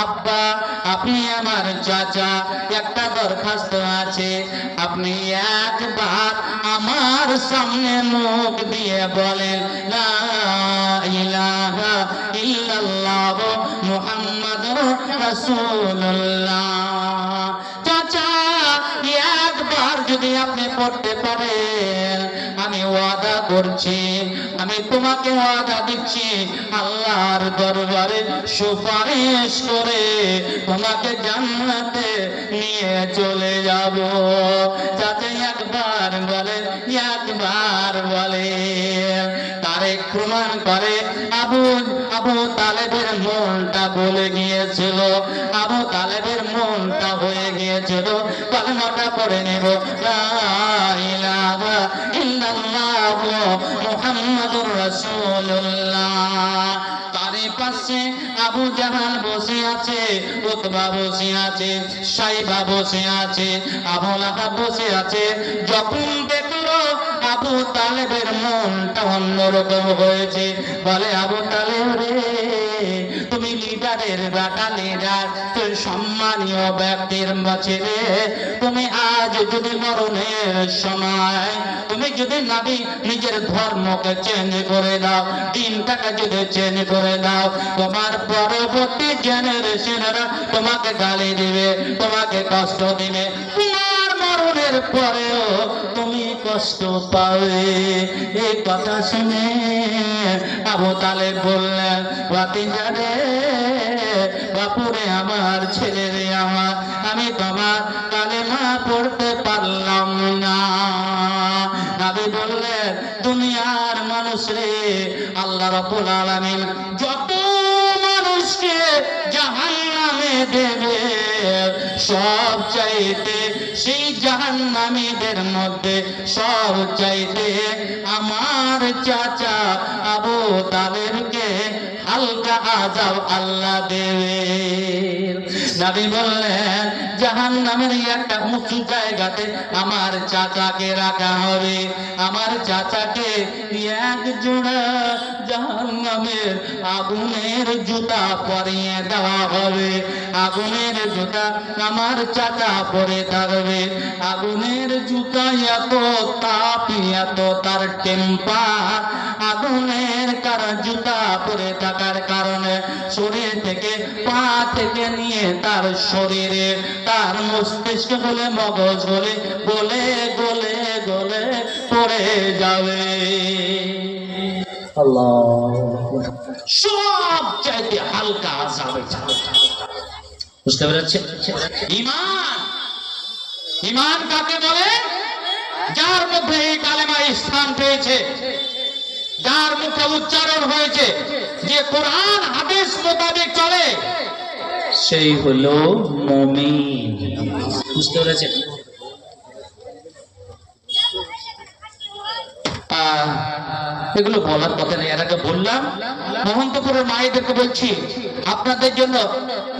আব্বা, আপনি আমার চাচা, একটা দরখাস্ত আছে। আপনি একবার আমার সামনে মুখ দিয়ে বলেন লা ইলাহা ইল্লাল্লাহ মুহাম্মাদুর রাসূলুল্লাহ। চাচা একবার যদি আপনি পড়তে পারেন, আমি ওয়াদা করছি, আমি তোমাকে ওয়াদা দিচ্ছি, আল্লাহর দরবারে সুপারিশ করে তোমাকে জান্নাতে নিয়ে চলে যাব। যাতে একবার বলে, একবার বলে। তারেক প্রমাণ করে আবু তালেবের মনটা গলে গিয়েছিল, আবু তালেবের মনটা হয়ে গিয়েছিল কালেমাটা পড়ে নেব লা ইলাহা ইল্লাল্লাহ মুহাম্মাদুর রাসূলুল্লাহ। তারই পাশে আবু জাহাল বসে আছে, উতবা বসে আছে, সাইবা বসে আছে, আবু লাহাব বসে আছে। যখন দেখলো আবু তালেবের মনটা অন্যরকম হয়েছে, বলে আবু তালেব রে, তুমি লিডারের বাটা লিডার, তুই সম্মানীয় ব্যক্তির ছেলে, তুমি আজ যদি মরণের সময় তুমি যদি নবী নিজের ধর্মকে চেঞ্জ করে দাও, দিনটাকে যদি চেঞ্জ করে দাও, তোমার পরবর্তী জেনারেশনরা তোমাকে গালি দিবে, তোমাকে কষ্ট দিবে। তোমার মরণের পরেও তুমি কষ্ট পাবে। এই কথা শুনে আবু তালেব বললেন, ভাতিজা রে, বাপুরে আমার, ছেলে রে আমার, আমি তোমার কালেমা পড়তে পারলাম না। নবী বললেন, দুনিয়ার মানুষ রে, আল্লাহ রাব্বুল আলামিন যত মানুষকে জাহান্নামে দেবে, সব চাইতে সেই জাহান্নামীদের মধ্যে সব চাইতে আমার চাচা আবু তালেবকে হালকা আযাব আল্লাহ দেবে। নবী বললেন, জাহান্নামের একটা উঁচু জায়গাতে আমার চাচাকে রাখা হবে, আমার চাচাকে এক জোড়া জাহান্নামের আগুনের জুতা পরিয়ে দেওয়া হবে। আগুনের জুতা আমার চাচা পরে থাকবে। আগুনের জুতা এত তাপ, এত তার টেম্পার, আগুনের জুতা পরে থাকার কারণে শরীর থেকে, পা থেকে নিয়ে তার শরীরে, তার মস্তিষ্ক বলে, মগজ বলে গলে গলে গলে পড়ে যাবে। আল্লাহ, সব চাইতে হালকা আযাবে। বুঝতে পেরেছেন? ঈমান, ঈমান কাকে বলে? যার মধ্যে এই কালেমা স্থান পেয়েছে, যার মুখে উচ্চারণ হয়েছে, যে কোরআন হাদিস মোতাবেক চলে, সেই হলো মুমিন। বুঝতে পেরেছেন? এগুলো বলার কথা নেই, এর আগে বললাম। মহন্তপুরের মায়েদেরকে বলছি, আপনাদের জন্য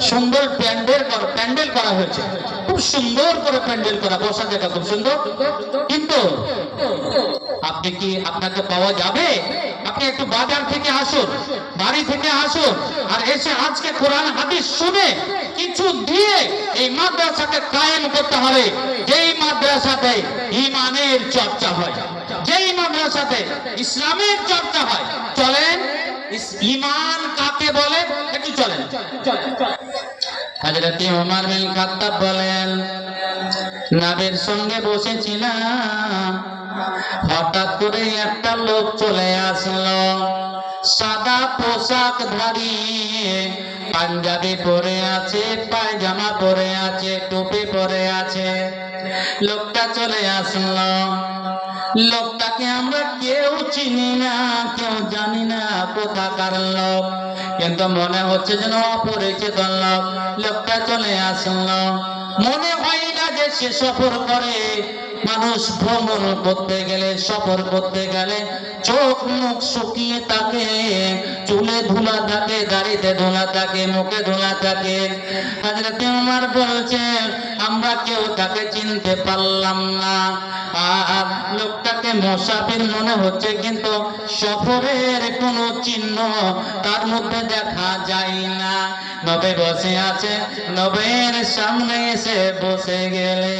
সুন্দর প্যান্ডেল করা হয়েছে, খুব সুন্দর করে প্যান্ডেল করা, বসার জায়গা খুব সুন্দর, কিন্তু আপনি কি আপনাকে পাওয়া যাবে? আপনি একটু বাজার থেকে আসুন, বাড়ি থেকে আসুন, আর এসে আজকে কোরআন হাদিস শুনে কিছু দিয়ে এই মাদ্রাসাকে কায়েম করতে হবে। যেই মাদ্রাসাতে ইমানের চর্চা হয়, যেই মাদ্রাসাতে ইসলামের চর্চা হয়। চলেন, ইমান কাকে বলে একটু চলেন। হযরত ওমর বিন খাত্তাব বলেন, নবীর সঙ্গে বসেছিলাম, হঠাৎ করে একটা লোক চলে আসলো, সাদা পোশাক ধারী, পাঞ্জাবি পরে আছে, পায়জামা পরে আছে, টুপি পরে আছে। লোকটা চলে আসলো, লোকটাকে আমরা কেউ চিনি না, কেউ জানি না কোথাকার লোক, কিন্তু মনে হচ্ছে যেন অপরিচিত লোক। লোকটা চলে আসলো, মনে হয় না যে সে সফর করে। মানুষ ভ্রমণ করতে গেলে, সফর করতে গেলে চোখ মুখ শুকিয়ে থাকে, চুলে ধুলা থাকে, দাড়িতে ধুলা থাকে, মুখে ধুলা থাকে। হযরত ওমর বলছেন, আমরা কেউ তাকে চিনতে পারলাম না। আর লোকটাকে মুসাফির মনে হচ্ছে, কিন্তু সফরের কোনো চিহ্ন তার মধ্যে দেখা যায় না। নবী বসে আছে, নবীর সামনে এসে বসে গেলে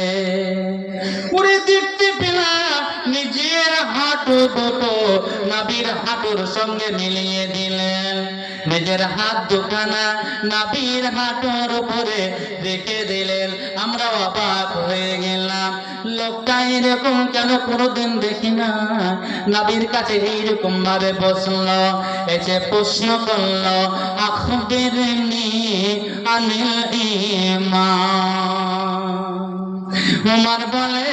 পুরো দেখতে পেলাম নিজের হাঁটু দুটো নবীর হাঁটুর সঙ্গে মিলিয়ে দিলেন, নিজের হাত দুখানা নবীর হাঁটুর উপরে রেখে দিলেন। আমরা অবাক হয়ে গেলাম, লোকটা এরকম কেন কোনোদিন দেখি না। নবীর কাছে এইরকম ভাবে বসলো, এসে প্রশ্ন করলো, আখবিরনি আনিল ঈমান। ওমর বলে,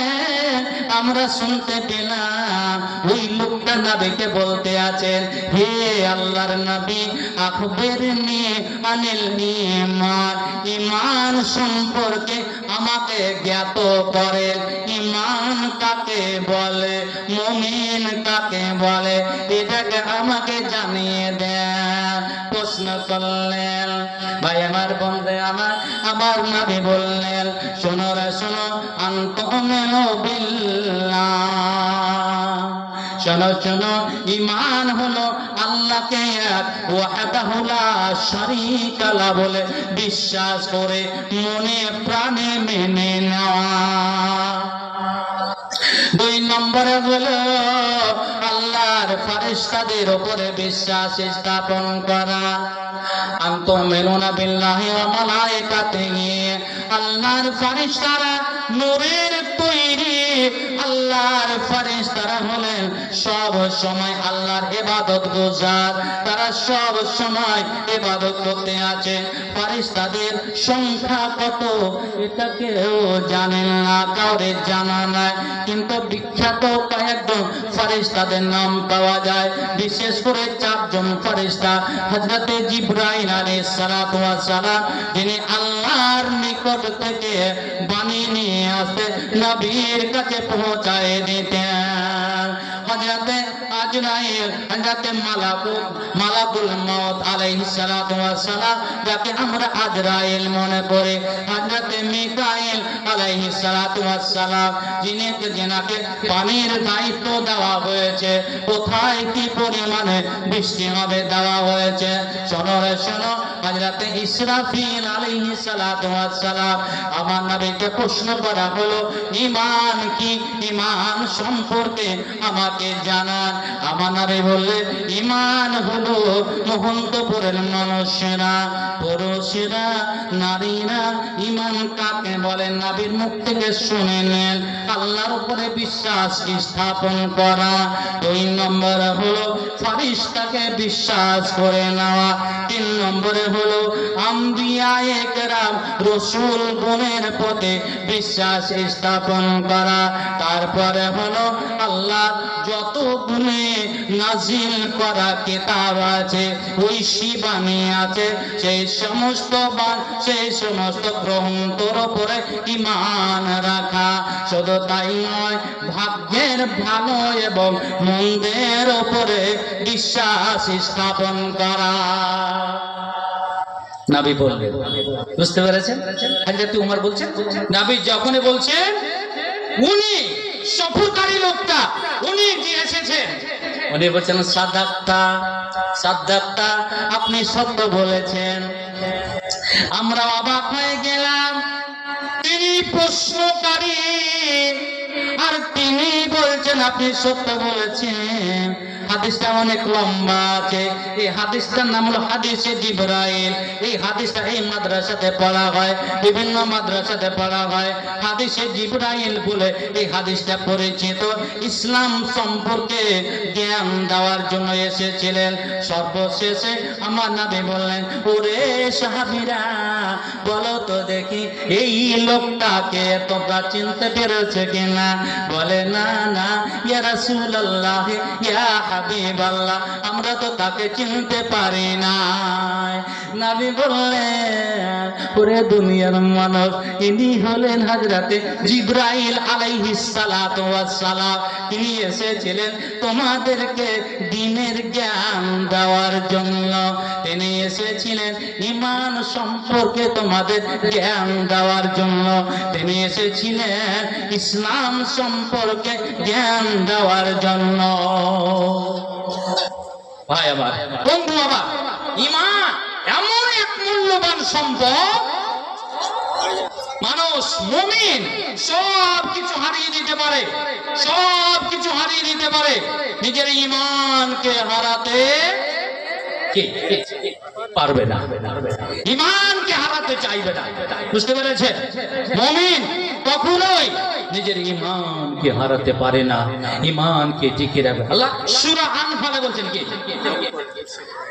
আমরা শুনতে পেলাম ওই লোকটা নবীকে বলতে আছেন, হে আল্লাহর নবী, আখবিরনি আনিল ঈমান, ঈমান সম্পর্কে আমাকে জ্ঞাত করেন। ঈমান কাকে বলে, মুমিন কাকে বলে, এটাকে আমাকে জানিয়ে দেন। প্রশ্ন করলেন। ভাই আমার, বন্ধু আমার, আমার নবী বললেন, শোনো রে শোনো, আনতুমিনু বিল্লাহ, শোনো শোনো, ঈমান হলো আল্লাহকে এক, ওয়াহদাহু লা শারীকা লাহু বলে বিশ্বাস করে মনে প্রাণে মেনে নেওয়া। দুই নম্বরে হলো আল্লাহর ফেরেশতাদের উপরে বিশ্বাস স্থাপন করা। আনতুমিনুনা বিল্লাহি ওয়া মালাইকাতিহি, আল্লাহর ফেরেশতারা নূরের তৈরি। আল্লাহর ফেরেশতারা হলেন সব সময় আল্লাহর ইবাদত গুজার, তারা সব সময় ইবাদত করতে আছে। ফেরেশতাদের সংখ্যা কত এটা কেউ জানেন না, কাউরে জানা নাই, কিন্তু বিখ্যাত কয়েকজন ফেরেশতাদের নাম পাওয়া যায়। বিশেষ করে চারজন ফেরেশতা, হযরতে জিবরাইল আলাইহিস সালাতু ওয়াস সালাম, যিনি আল্লাহর নিকট থেকে বাণী নিয়ে আসতে নবীর কাছে পৌঁছায় দিতেন। হযরতে আজরাইল, হযরতে মালাকুল মউত আলাইহিস সালাতু ওয়াস সালাম, যাকে আমরা আজরাইল মনে করি, হযরতে মিকাইল আলাইহিস সালাতু ওয়াস সালাম, যিনাকে পানির দায়িত্ব দেওয়া হয়েছে, কোথায় কি পরিমাণে বৃষ্টি হবে দেওয়া হয়েছে। শোনো রে শোনো, হযরতে ইসরাফিল আলাইহিস সালাতু ওয়াস সালাম, আমার নবীকে প্রশ্ন করা হলো, ঈমান কি, ঈমান সম্পর্কে আমাকে জানান। আমার নবী বললেন, ঈমান হলো মহন্তপুরের মানুষেরা, পুরুষেরা, নারীরা ঈমান কাকে বলেন নবীর মুখ থেকে শুনে নেন। আল্লাহর উপরে বিশ্বাস স্থাপন করা। দুই নম্বর হলো ফেরেশতাকে বিশ্বাস করে নেওয়া। তিন নম্বরে হলো আম্বিয়ায়ে কেরাম, রাসূল গণের প্রতি বিশ্বাস স্থাপন করা। তারপরে হলো আল্লাহ যত গুণে নাজিল করা কিতাব আছে, ঐশী বাণী আছে, সেই সমস্ত গ্রন্থের উপরে ঈমান রাখা। শুধু তাই নয়, ভাগ্যের ভালো এবং মন্দের উপরে বিশ্বাস স্থাপন করা। নবী বললেন, বুঝতে পেরেছেন? হযরত উমর বলছেন, নবী যখনই বলছেন উনি সফরকারী লোকটা, উনি যে এসেছেন, উনি বলছেন সাদাক্তা, সাদাক্তা, আপনি সত্য বলেছেন। আমরা অবাক হয়ে গেলাম, তিনি প্রশ্নকারী আর তিনি বলছেন আপনি সত্য বলেছেন। হাদিসটা অনেক লম্বা আছে, এই হাদিসটার নাম হলো হাদিসে জিবরাইল। এই হাদিসটা এই মাদ্রাসাতে পড়া হয়, বিভিন্ন মাদ্রাসাতে পড়া হয়। হাদিসে জিবরাইল বলে এই হাদিসটা পরিচিত। ইসলাম সম্পর্কে জ্ঞান দেওয়ার জন্য এসেছিলেন। সর্বশেষে আমার নবী বললেন, ওরে সাহাবীরা বলো তো দেখি এই লোকটাকে তোমরা চিনতে পেরেছে কিনা? বলে না না ইয়া রাসূলুল্লাহ, ইয়া হাবিবাল্লাহ, আমরা তো তাকে চিনতে পারি না। নবী বললেন, ওরে দুনিয়ার মানব, ইনি হলেন হযরতে জিবরাইল আলাইহিস সালাতু ওয়াস সালাম। তিনি এসেছিলেন তোমাদেরকে দ্বীনের জ্ঞান দেওয়ার জন্য। তিনি এসেছিলেন ঈমান সম্পর্কে তোমাদের জ্ঞান দেওয়ার জন্য। তিনি এসেছিলেন ইসলাম সম্পর্কে জ্ঞান দেওয়ার জন্য। ভাই আমার, বন্ধু আমার, ঈমান এমন এক মূল্যবান সম্পদ, মানুষ মুমিন সব কিছু হারিয়ে দিতে পারে, সব কিছু হারিয়ে দিতে পারে, নিজের ঈমানকে হারাতে পারবে না, ঈমানকে হারাতে চাইবে না। বুঝতে পেরেছে? মুমিন কখনোই নিজের ঈমানকে হারাতে পারে না, ঈমানকে টিকিয়ে রাখবে। আল্লাহ সূরা আনফালে বলছেন কি?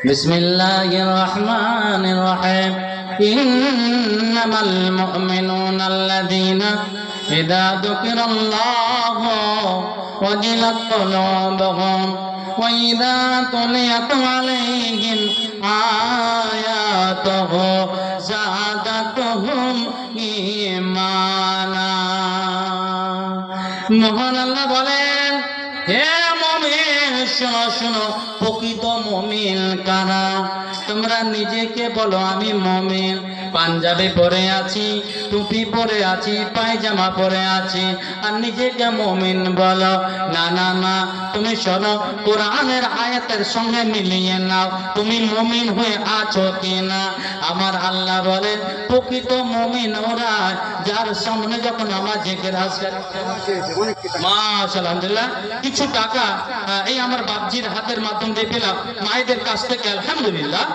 বিসমিল্লাহির রহমানির রহিম, ইন্নামাল মুমিনুনা আল্লাযীনা ইযা যুকিরাল্লাহু ওয়াজিলাত কুলুবুহুম ওয়া ইযা তুলিয়াত আলাইহিম আয়াতুহু যাদাতুহুম ঈমানা। মহান আল্লাহ বলেন, হে মুমিন শোনো শোনো, প্রকৃত মুমিন কারা? তোমরা নিজেকে বলো আমি মুমিন, পাঞ্জাবি পরে আছি, টুপি পরে আছি, পায়জামা পরে আছি, আর নিজেকে মুমিন বলো? না না না, তুমি শোনো, কোরআনের আয়াতের সঙ্গে মিলিয়ে নাও, তুমি মুমিন হয়ে আছো কিনা। আমার আল্লাহ বলেন, প্রকৃত মুমিন ওরা যার সামনে যখন আমার জিকির আসে। মাশাআল্লাহ, আলহামদুলিল্লাহ, কিছু টাকা এই আমার বাপজির হাতের মাধ্যম দিয়ে পেলাম, মায়েদের কাছ থেকে, আলহামদুলিল্লাহ।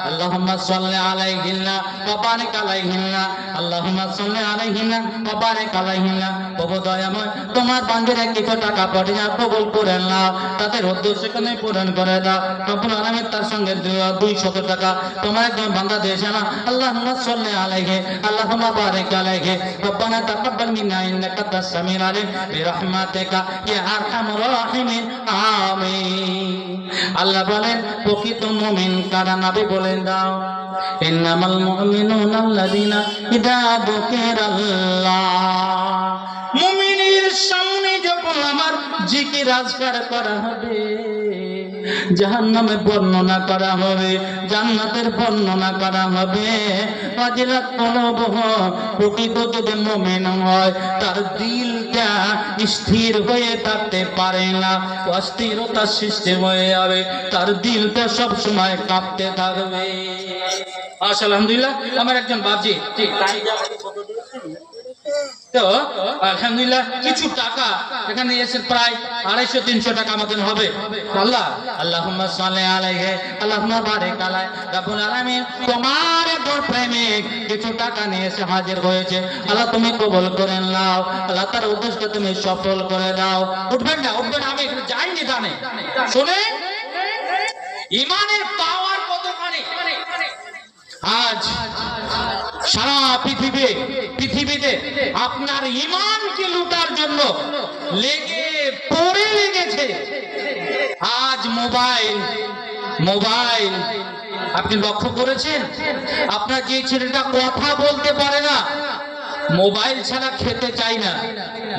আল্লাহুম্মা সাল্লি আলাইহিন্না ওয়া বারিক আলাইহিন্না, আল্লাহুম্মা সাল্লি আলাইহিন্না ওয়া বারিক আলাইহিন্না। প্রভু দয়াময়, তোমার বান্দারা কিছু টাকা পাঠিয়ে কবুল করে নাও, তাদের উদ্দেশ্য কেন পূরণ করে দাও। রব্বুল আলামিন তার সঙ্গে 200 টাকা তোমার একজন বান্দা দিয়েছে না, আল্লাহুম্মা সাল্লি আলাইহি, আল্লাহুম্মা বারিক আলাইহি, রব্বানা তাকাব্বাল মিন্না ইন্নাকা আনতাস সামিউল আলিম বিরহমাতিকা ইয়া আরহামুর রাহিমিন, আমিন। আল্লাহ বলেন, প্রকৃত মুমিন কারা? নবী বলেন দাও, ইন্নামাল মুমিনুনা আল্লাযীনা ইযা যুকিরাল্লাহ। মুমিনের সামনে যখন আমার জিকির আজকার করা হবে, জাহান্নামের বর্ণনা করা হবে, জান্নাতের বর্ণনা করা হবে, ওয়াজিলাত কুলুবুহুম, প্রকৃত যদি মুমিন হয় তার দিলটা স্থির হয়ে থাকতে পারে না, অস্থিরতা সৃষ্টি হয়ে যাবে, তার দিলটা সব সময় কাঁপতে থাকবে। আলহামদুলিল্লাহ, আমার একজন বাপজি তো আলহামদুলিল্লাহ কিছু টাকা এখানে এসে প্রায় 250-300 টাকা আমাদের হবে। আল্লাহ আল্লাহুম্মা সাল্লি আলাইহি, আল্লাহুম্মা বারিক আলাইহি। রব্বুল আলামিন তোমার একজন প্রেমিক কিছু টাকা নিয়ে এসে হাজির হয়েছে, আল্লাহ তুমি কবুল করে নাও, আল্লাহ তার উদ্দেশ্য তুমি সফল করে দাও। উঠবেন না, উঠবেন, আমি এখানে যাইনি জানে। শুনে ঈমানের পাওয়ার কতখানি। আজ সারা পৃথিবীতে আপনার ঈমানকে লুটার জন্য লেগে পড়ে লেগেছে। আজ মোবাইল আপনি লক্ষ্য করেছেন? আপনার যে ছেলেটা কথা বলতে পারে না, মোবাইল ছাড়া খেতে চাই না,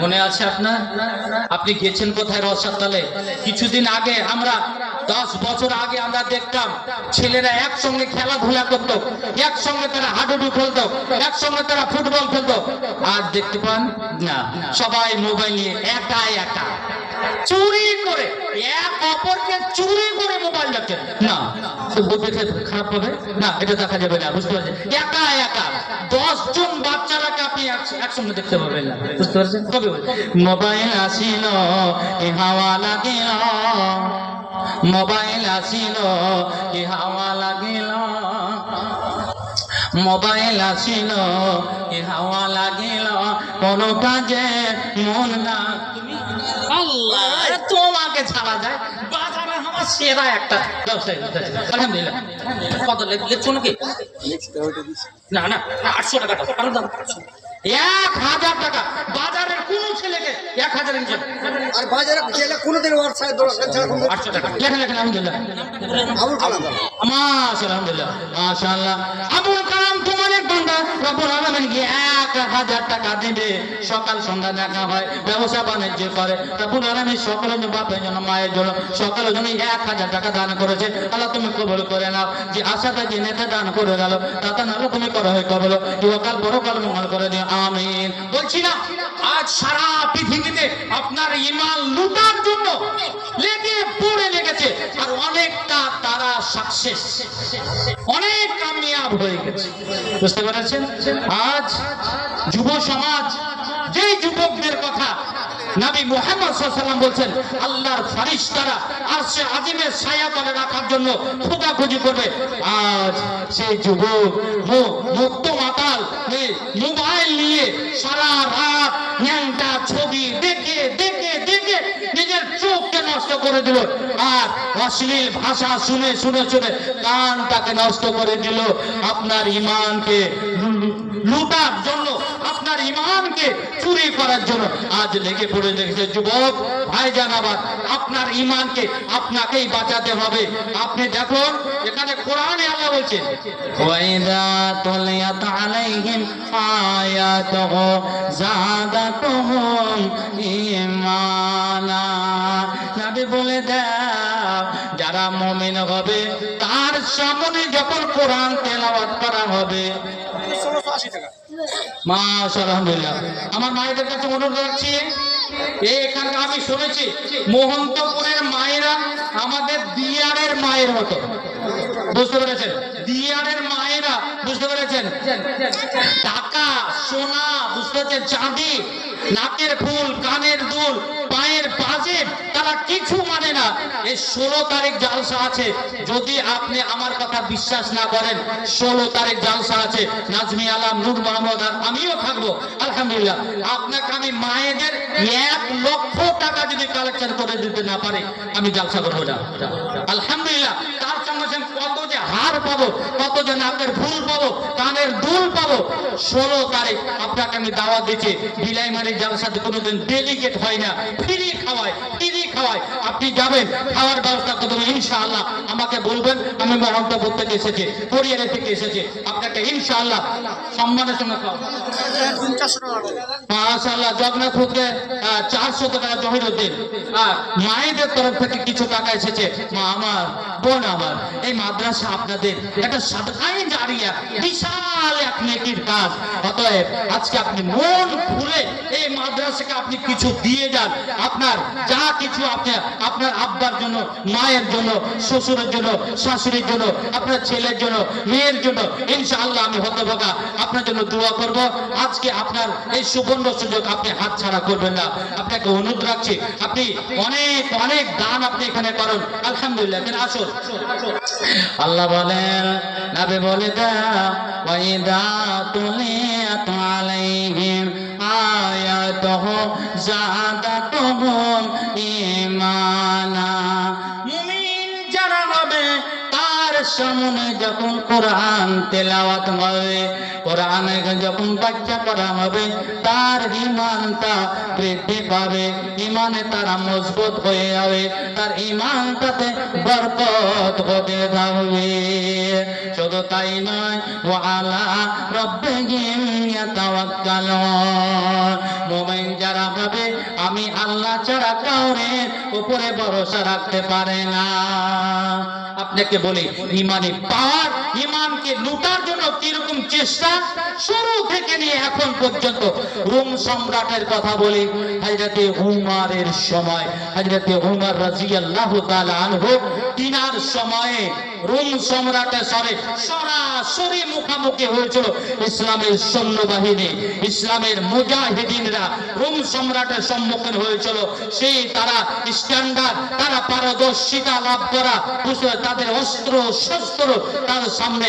মনে আছে আপনার? আপনি গেছেন কোথায়? রসাতলে। কিছুদিন আগে আমরা 10 বছর আগে আমরা দেখতাম ছেলেরা একসঙ্গে খেলাধুলা করতো, একসঙ্গে তারা হাডুডু খেলতো, একসঙ্গে তারা ফুটবল খেলতো। আজ দেখতে পান না, সবাই মোবাইল নিয়ে একা একা চুরি করে, এক অপরকে চুরি করে মোবাইল দেখে। না, দেখে খারাপ হবে না, এটা দেখা যাবে না, বুঝতে পারছেন? একা একা 10 জন বাচ্চারাকে আপনি একসঙ্গে দেখতে পাবেন না, বুঝতে পারছেন? কবে মোবাইল আসিল এ হাওয়া লাগিল, মোবাইল আসিল এ হাওয়া লাগিল, মোবাইল আসিল এ হাওয়া লাগিল, কোন কাজে মন না। আল্লাহ, তোমাকে ছাড়া যায় বাজারে আমার সেরা একটা ব্যবসায়ী। আলহামদুলিল্লাহ। কত লিখছো নাকি? না না, 800 টাকা দাও, আরো দাম 1000 টাকা। বাজারের কোন ছেলেকে 1000 ইনছে আর বাজারে ছেলে কোনদিন ওর সাথে দোকান ছাড়া 800 টাকা লেখেন লেখেন। আলহামদুলিল্লাহ, আবুল কালাম মাশাআল্লাহ, আলহামদুলিল্লাহ, মাশাআল্লাহ। আবুল কালাম তোমার এক বান্দা রব্বুল আলামিন কি 1000 টাকা দিবে, সকাল সন্ধ্যা দেখা হয়, ব্যবসা বাণিজ্য করে। রব্বুল আলামিন সকলের জন্য, বাপের জন্য, মায়ের জন্য, সকলের জন্য 1000 টাকা দান করেছে। আল্লাহ তুমি কবুল করে নাও। যে আশাটা যে নেতা দান করে গেল, তাতে না তুমি করো হয় কবুল, ইহকাল পরকাল মঙ্গল করে দিও, আমিন। বলছি না, আজ সারা পৃথিবীতে আপনার ঈমান লুটার জন্য লেগে পড়ে লেগেছে, আর অনেকটা তারা সাকসেস, অনেক কামিয়াব হয়ে গেছে, বুঝতে পেরেছেন? আজ যুব সমাজ, যে যুবকদের কথা নবী মুহাম্মদ সাল্লাল্লাহু আলাইহি ওয়াসাল্লাম বলছেন, আল্লাহর ফেরেশতারা আরশে আজিমের ছায়া তলে রাখার জন্য খোঁজাখুঁজি করবে, আজ সেই যুবক মুক্ত মাতাল মোবাইল নিয়ে সারা রাত ন্যাংটা ছবি দেখে দেখে দেখে নিজের চোখকে নষ্ট করে দিল, আর অশ্লীল ভাষা শুনে শুনে শুনে কানটাকে নষ্ট করে দিল। আপনার ঈমানকে লুটার জন্য, আপনার ঈমানকে চুরি করার জন্য আজ লেগে পড়ে লেগেছে। যুবক ভাইজান, আবার আপনার ঈমানকে আপনাকেই বাঁচাতে হবে। আপনি দেখুন, এখানে কোরআনে আল্লাহ বলছেন, ওয়াইদা তুলিয়াত আলাইহিম আয়াতুহু যাদাতুহুম ঈমানা। নবী বলে দাও, যারা মুমিন হবে তার সামনে যখন কোরআন তেলাওয়াত করা হবে, 1680 টাকা। মাশাআল্লাহ, আলহামদুলিল্লাহ। আমার মায়েদের কাছে অনুরোধ রাখছি, এখানে আমি শুনেছি মোহন্তপুরের মায়েরা আমাদের দিয়ারের মায়ের মতো, বুঝতে পেরেছেন? দিয়ারের মায়েরা, বুঝতে পেরেছেন? টাকা সোনা, বুঝতে পেরেছেন, চাঁদি, নাকের ফুল, কানের দুল, পায়ের পাজেব, তারা কিছু মানে না। এই 16 তারিখ জালসা আছে, যদি আপনি আমার কথা বিশ্বাস না করেন, 16 তারিখ জালসা আছে। নাজমি আলম, নূর মোহাম্মদ আর আমিও থাকবো, আলহামদুলিল্লাহ। আপনাকে আমি মায়েদের 1 লক্ষ টাকা যদি কালেকশন করে দিতে না পারি, আমি জালসা করবো না, আলহামদুলিল্লাহ। তার সঙ্গে সঙ্গে কত যে হার পাবো, কত যে নাকের ফুল পাবো, কানের দুল পাবো। 16 তারিখ আপনাকে আমি দাওয়াত দিচ্ছি। বিলাইমারি জালসাতে কোনোদিন ডেলিগেট হয় না, ফ্রি খাওয়ায়, ফ্রি খাওয়ায়। আপনি যাবেন, খাওয়ার ব্যবস্থা করবেন ইনশাআল্লাহ, আমাকে বলবেন আমি মোহাম্মদপুর থেকে এসেছি, পরিয়ারে থেকে এসেছি, আপনাকে ইনশাআল্লাহ সম্মানের সঙ্গে খাওয়াবো। মাশাআল্লাহ, জগন্নাথপুরে 400 টাকা জহিরুদ্দিন, আর মায়েদের তরফ থেকে কিছু টাকা এসেছে। মা আমার, বোন আমার, এই মাদ্রাসা আপনাদের একটা সাদকায়ে জারিয়া, বিশাল এক নেকির কাজ। অতএব আজকে আপনি মন খুলে এই মাদ্রাসাকে আপনি কিছু দিয়ে যান। আপনার যা কিছু আপনি আপনার আব্বার জন্য, মায়ের জন্য, শ্বশুরের জন্য, শাশুড়ির জন্য, আপনার ছেলের জন্য, মেয়ের জন্য, ইনশাআল্লাহ আমি হতভাগা আপনার জন্য দোয়া করব। আজকে আপনার এই সুবর্ণ সুযোগ আপনি হাতছাড়া করবেন না। আপনাকে অনুরোধ রাখছি, আপনি অনেক অনেক দান আপনি এখানে করুন, আলহামদুলিল্লাহ। কিন্তু আসুন, আল্লাহ বলেন, নবী বলে দাও, ওয়াইদা তুলিয়াত আলাইহিম আয়াতুহু যাদাতুহুম ঈমানা। মুমিন যারা হবে তার সামনে যখন কোরআন তেলাওয়াত হবে, কোরআনে যখন ব্যাখ্যা করা হবে, তার ঈমানটা বৃদ্ধি পাবে, ঈমানে তারা মজবুত হয়ে যাবে, তার ঈমানটাতে বরকত হতে থাকবে। শুধু তাই নয়, ওয়া আলা রাব্বিহিম ইয়াতাওয়াক্কালুন। মুমিন যারা হবে আমি আল্লাহ ছাড়া কাউরে উপরে ভরসা রাখতে পারে না। আপনাকে বলি ইমানি পাওয়ার, ইমানকে লুটার জন্য কিরকম চেষ্টা শুরু থেকে নিয়ে এখন পর্যন্ত। রোম সম্রাটের কথা বলি, হযরতে উমরের সময়, হযরতে উমর রাদিয়াল্লাহু তাআলা আনহু তিনার সময়ে রোম সম্রাটের সাথে সরাসরি মুখোমুখি হয়েছিল ইসলামের সৈন্যবাহিনী, ইসলামের মুজাহিদিনরা রোম সম্রাটের সম্মুখীন হয়েছিল। সেই তারা স্ট্যান্ডার্ড, তারা পারদর্শিতা লাভ করা, তাদের অস্ত্র শস্ত্র তার সামনে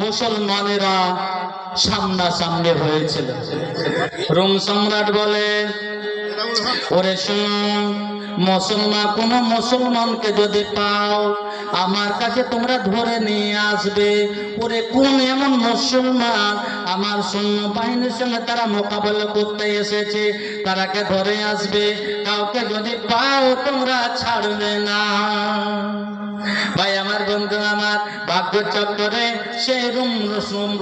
মুসলমানেরা সামনাসামনি হয়েছিল। রোম সম্রাট বলে, ওরে শুন, মুসলমান কোন মুসলমানকে যদি পাও আমার কাছে তোমরা ধরে নিয়ে আসবে। ওরে কোন এমন মুসলমান আমার সৈন্য বাহিনীর সঙ্গে তারা মোকাবেলা করতে এসেছে, তারাকে ধরে আসবে। কাউকে যদি পাও তোমরা ছাড়বে না। ভাই আমার, বন্ধু আমার, ভাগ্য চক্করে সেই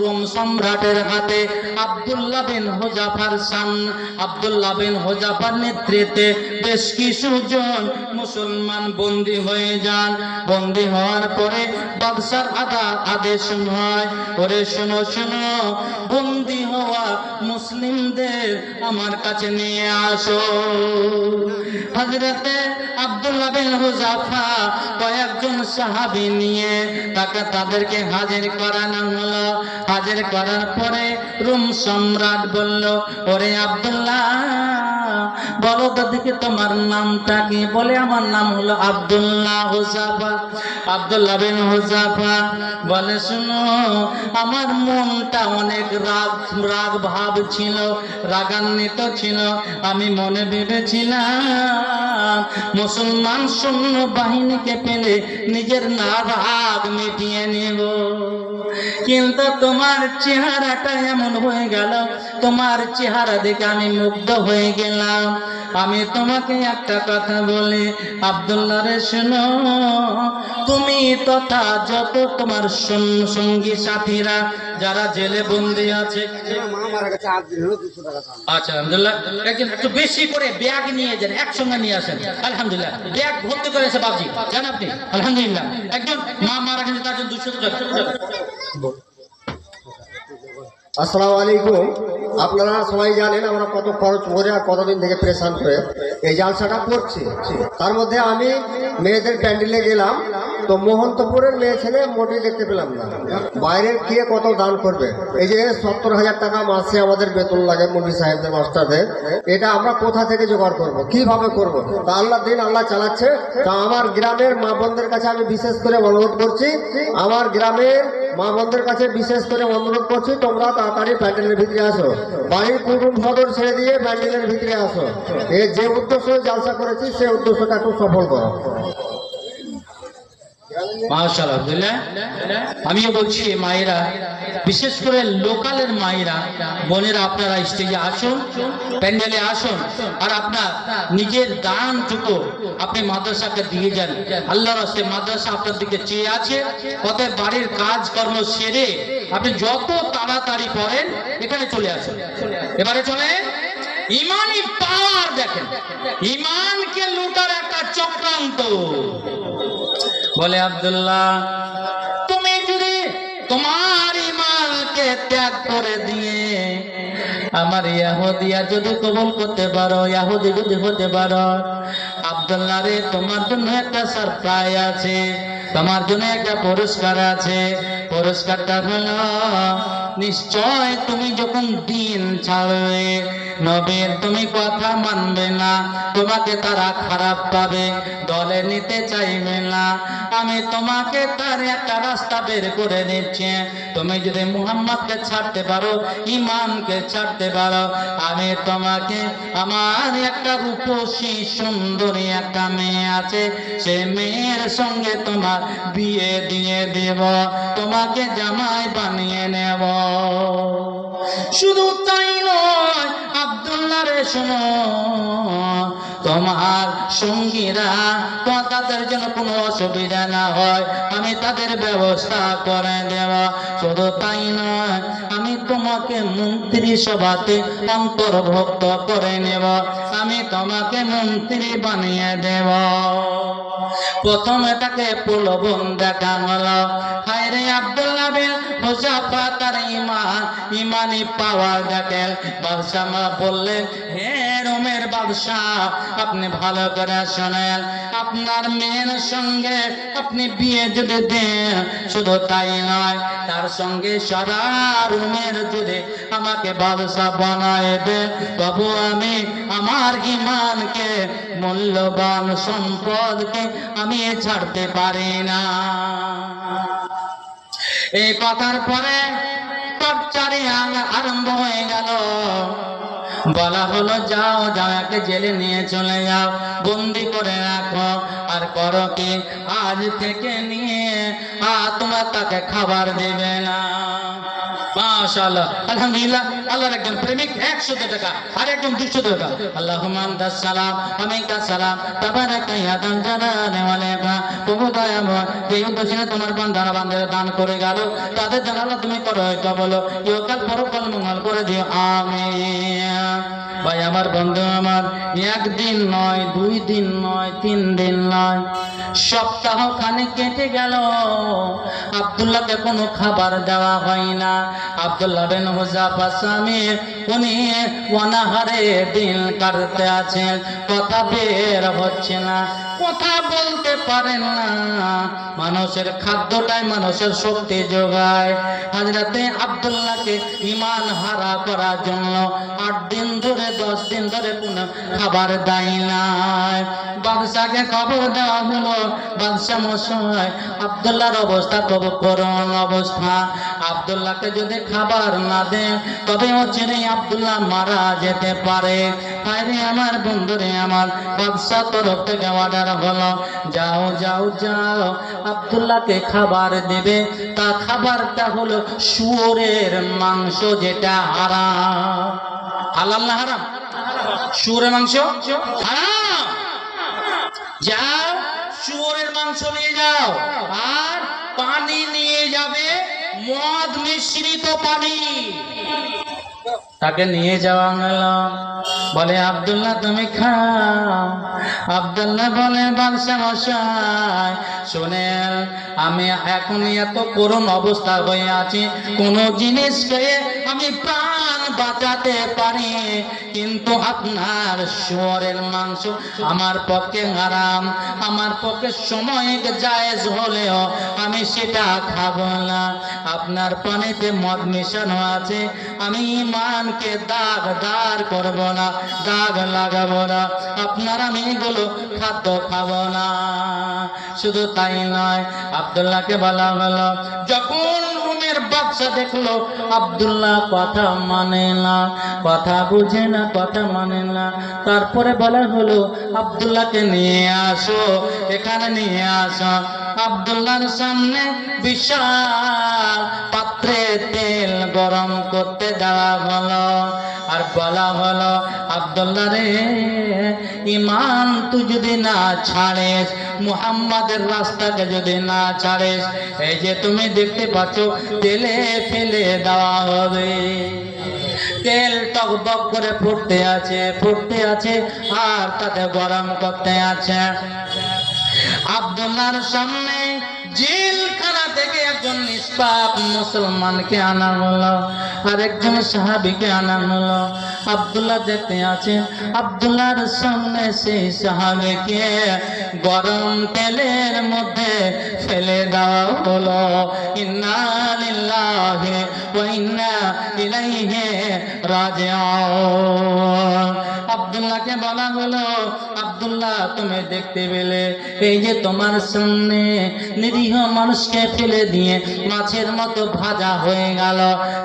রোম সম্রাটের হাতে আব্দুল্লাহ বিন হুযাফার আব্দুল্লাহ বিন হুযাফার নেতৃত্বে বেশ কিছুজন মুসলমান বন্দী হয়ে যান। বন্দী হওয়ার পরে বাদশার আদেশ হয়, ওরে শোনো শোনো, বন্দী হওয়া মুসলিমদের আমার কাছে নিয়ে আসো। হযরতে আব্দুল্লাহ বিন হুযাফা কয়েকজন সাহাবী নিয়ে তাদেরকে হাজির করানো হলো। হাজির করার পরে রোম সম্রাট বলল, ওরে আব্দুল্লাহ, বলো তো দেখি তোমার নামটা কি? বলে, আমার নাম হলো আব্দুল্লাহ হুযাফা। আব্দুল্লাহ বিন হুযাফা বলে, শুনো, আমার মনটা অনেক রাগ ভাব ছিল, রাগান্বিত ছিল। আমি মনে ভেবেছিলাম মুসলমান সৈন্য বাহিনীকে পেলে নিজের রাগ মিটিয়ে নেব, কিন্তু তোমার চেহারাটা এমন হয়ে গেল, তোমার চেহারা দেখে আমি মুগ্ধ হয়ে গেলাম। আমি তোমাকে একটা কথা বলি, আব্দুল্লাহ রে শোনো, তুমি তথা যত তোমার সঙ্গী সাথীরা যারা জেলে বন্দী আছে, মা মারা গেছে 8 দিন হলো, 200 টাকা দাম। আচ্ছা আলহামদুলিল্লাহ, একজন একটু বেশি করে ব্যাগ নিয়ে যান, একসঙ্গে নিয়ে আসেন। আলহামদুলিল্লাহ, ব্যাগ ভর্তি করে এসে বাবজি জান আপনি। আলহামদুলিল্লাহ, একজন মা মারা গেছে, তার জন্য 200 টাকা। আসসালামু আলাইকুম। আপনারা সবাই জানেন আমরা কত খরচ করে আর কতদিন থেকে প্রেশান করে এই জালসাটা করছি। তার মধ্যে আমি মেয়েদের প্যান্ডেলে গেলাম, তো মোহন্তপুরের মেয়ে ছেলে মোটেই দেখতে পেলাম না। বাইরের কে কত দান করবে? এই যে 70,000 টাকা মাসে আমাদের বেতন লাগে মুফতি সাহেবদের, মাস্টারদের, এটা আমরা কোথা থেকে জোগাড় করব, কিভাবে করব? তা আল্লাহ দিন আল্লাহ চালাচ্ছে। তা আমার গ্রামের মা বোনদের কাছে আমি বিশেষ করে অনুরোধ করছি, আমার গ্রামের মা বোনদের কাছে বিশেষ করে অনুরোধ করছি, তোমরা তাড়াতাড়ি প্যান্ডেলের ভিতরে আসো, বাড়ির কুটুম সদর ছেড়ে দিয়ে প্যান্ডেলের ভিতরে আসো। এই যে উদ্দেশ্য জালসা করেছি সেই উদ্দেশ্যটা একটু সফল করো। মাশাআল্লাহ, আলহামদুলিল্লাহ। আমিও বলছি মায়েরা, বিশেষ করে লোকালের মায়েরা, বোনেরা, আপনারা স্টেজে আসুন, প্যান্ডেলে আসুন, আর আপনার নিজের দানটুকু আপনি মাদ্রাসাকে দিয়ে যান। আল্লাহর রাস্তায় মাদ্রাসা আপনার দিকে চেয়ে আছে। অতএব বাড়ির কাজকর্ম সেরে আপনি যত তাড়াতাড়ি করেন এখানে চলে আসুন। এবারে চলে ইমানি পাওয়ার দেখেন, ইমানকে লুটার একটা চক্রান্ত। বলে, আব্দুল্লাহ, তুমি যদি তোমার ইমানকে ত্যাগ করে দিয়ে আমার ইহুদিয়া যদি কবুল করতে পারো, ইহুদি যদি হতে পারো, আব্দুল্লাহ রে, তোমার জন্য একটা সারপ্রাইজ আছে, তোমার জন্য একটা পুরস্কার আছে। পুরস্কারটা হলো, নিশ্চয় তুমি যখন দিন ছাড়বে, নবীর তুমি কথা মানবে না, তোমাকে তারা খারাপ পাবে, দলে নিতে চাইবে না। আমি তোমাকে তার একটা রাস্তা বের করে দিচ্ছি। তুমি যদি মুহাম্মদকে ছাড়তে পারো, ইমানকে ছাড়তে পারো, আমি তোমাকে আমার একটা রূপসী সুন্দরী একটা মেয়ে আছে, সে মেয়ের সঙ্গে তোমার বিয়ে দিয়ে দেব, তোমাকে জামাই বানিয়ে নেব। শুধু তাই নয়, আব্দুল্লাহ রে শোনো, তোমার সঙ্গীরা তাদের জন্য কোনো অসুবিধা না হয় আমি তাদের ব্যবস্থা করে দেব। শুধু তাই নয়, আমি তোমাকে মন্ত্রী সভাতে অন্তর্ভুক্ত করে নেব, আমি তোমাকে মন্ত্রী বানিয়ে দেব। প্রথমে তাকে প্রলোভন দেখা হলো। হায় রে আব্দুল্লাহ বিন হুযাফা তার ইমানি পাওয়ার দেখে বাদশাহ বললেন, হে রোমের বাদশাহ, আপনি ভালো করে শোনেন, আপনার মেয়ের সঙ্গে আপনি বিয়ে যদি দেন, শুধু তাই নয় তার সঙ্গে সারা রোমের জুড়ে আমাকে বাদশাহ বানায় দেন, তবু আমি আমার ইমানকে, মূল্যবান সম্পদকে আমি ছাড়তে পারি না। এই কথার পরে টর্চারে আরম্ভ হয়ে গেল। বলা হলো, যাও যাও, একে জেলে নিয়ে চলে যাও, বন্দি করে রাখো। আর করো কি, আজ থেকে নিয়ে তোমরা তাকে খাবার দেবে না। মাশাআল্লাহ, আলহামদুলিল্লাহ, আল্লাহর একজন প্রেমিক 100 টাকা আর একজন 200 টাকা। আল্লাহুম্মা আনতাস সালাম ওয়া মিনকাস সালাম তাবারাকা ইয়া দাল জালালি ওয়াল ইকরাম। প্রভু দয়াময়, এই উদ্দেশ্যে তোমার বান্দারা বান্দারা দান করে গেল, তাদের জন্য আল্লাহ তুমি করো কবুল, ইহকাল পরকাল মঙ্গল করে দিও, আমিন। ভাই আমার, বন্ধু আমার, একদিন নয়, 2 দিন নয়, 3 দিন নয়, সপ্তাহ খানিক কেটে গেল, আব্দুল্লাহকে কোনো খাবার দেওয়া হয় না। আব্দুল্লাহ বিন হুযাফা স্বামী, উনি অনাহারে দিন কাটতে আছেন, কথা বের হচ্ছে না, কথা বলতে পারেন না। মানুষের খাদ্যটাই মানুষের শক্তি যোগায়। হযরতে আব্দুল্লাহকে ঈমান হারা করার জন্য 8 দিন ধরে 10 দিন ধরে কোনো খাবার দেয় না। বাদশাকে খবর দেওয়া হলো, বাদশা মশাই, আব্দুল্লাহর অবস্থা খুব করুণ অবস্থা, আব্দুল্লাহকে যদি খাবার না দেন তবে অচিরে আব্দুল্লাহ মারা যেতে পারে। আরে আমার বন্ধুরে আমার, বাদশার তরফ থেকে অর্ডার হলো, যাও যাও যাও, আব্দুল্লাহকে খাবার দেবে। তা খাবারটা হলো শুয়োরের মাংস, যেটা হারাম। হালাল না হারাম? শুয়োরের মাংস হারাম। যাও, শুয়োরের মাংস নিয়ে যাও, আর পানি নিয়ে যাবে, মদ মিশ্রিত পানি। তাকে নিয়ে যাওয়া গেল, বলে আব্দুল্লাহ তুমি খাও। আব্দুল্লাহ বলে, বাদশা মশাই শোনেন, আমি এখন এত করুণ অবস্থা হয়ে আছি, কোন জিনিস খেয়ে আমি প্রাণ বাঁচাতে পারি, কিন্তু আপনার শুয়োরের মাংস আমার পক্ষে হারাম, আমার পক্ষে সময় জায়েজ হলেও আমি সেটা খাবো না। আপনার পানিতে মদ মেশানো আছে, আমি ঈমানকে দাগদার করব না, দাগ লাগাবো না, আপনার আমি এগুলো খাদ্য খাবো না। শুধু তাই নয়, আব্দুল্লাহকে বলা হলো, যখন রোমের বাদশা দেখলো আব্দুল্লাহ কথা মানে না, কথা বুঝে না, কথা মানে না, তারপরে বলা হলো, আব্দুল্লাহকে নিয়ে আসো, এখানে নিয়ে আসো। আব্দুল্লাহর সামনে বিশাল পাত্রে তেল গরম করতে দেওয়া হলো, আর বলা হলো, আব্দুল্লাহ রে, ঈমান তুই যদি না ছাড়িস, মুহাম্মাদের রাস্তাকে যদি না ছাড়িস, এই যে তুমি দেখতে পাচ্ছ তেলে ফেলে দেওয়া হবে। তেল টকবক করে ফুটতে আছে, ফুটতে আছে, আর তাতে গরম করতে আছে। আব্দুল্লাহর সামনে জেলখানা থেকে একজন নিষ্পাপ মুসলমানকে আনা হলো, আর একজন সাহাবীকে আনা হলো। আব্দুল্লাহ দেখতে আছেন, আব্দুল্লাহর সামনে সেই সাহাবীকে গরম তেলের মধ্যে ফেলে দেওয়া হলো। ইন্না লিল্লাহি ওয়া ইন্না ইলাইহি রাজিউন। আব্দুল্লাহকে বলা হলো, আব্দুল্লাহ তুমি দেখতে পেলে, এই যে তোমার সামনে নিরীহ মানুষকে ফেলে দিয়ে মাছের মতো ভাজা হয়ে গেল,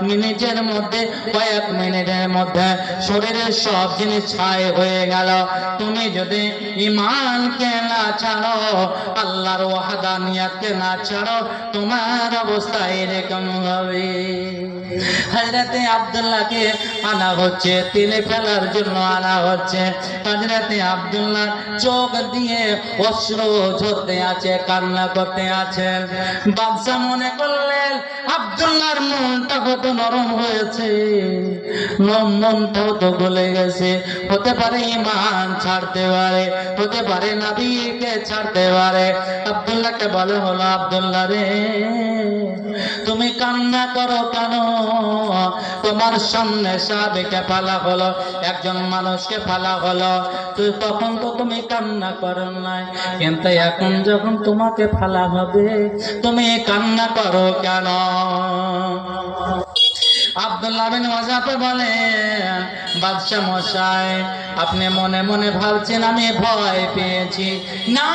মিনিটের মধ্যে, কয়েক মিনিটের মধ্যে শরীরের সব জিনিস ছাই হয়ে গেল। তুমি যদি ঈমানকে না ছাড়ো, আল্লাহর ওয়াহদানিয়াতকে না ছাড়ো, তোমার অবস্থা এরকম হবে। হযরতে আব্দুল্লাহকে আনা হচ্ছে, তেলে ফেলার জন্য আনা হচ্ছে। হযরতে আব্দুল্লাহ চোখ দিয়ে অশ্রু ঝরতে আছে, কান্না করতে আছেন। বাদশাহ মনে করলেন আব্দুল্লাহর মনটা কত নরম হয়েছে, মনটাও তো গলে গেছে, হতে পারে ঈমান ছাড়তে পারে, হতে পারে নবীকে ছাড়তে পারে। আব্দুল্লাহকে বলে হলো, আব্দুল্লাহ রে তুমি কান্না করো কেন? তোমার সামনে সাহাবীকে ফালা হলো, একজন মানুষকে ফালা হলো, তো তখন তো তুমি কান্না করো নাই, কিন্তু এখন যখন তোমাকে ফালা হবে তুমি কান্না করো কেন? আব্দুল্লাহ বিন ওয়াজাফে বলে, বাদশা মশাই আপনি মনে মনে ভাবছেন আমি ভয় পেয়েছি। না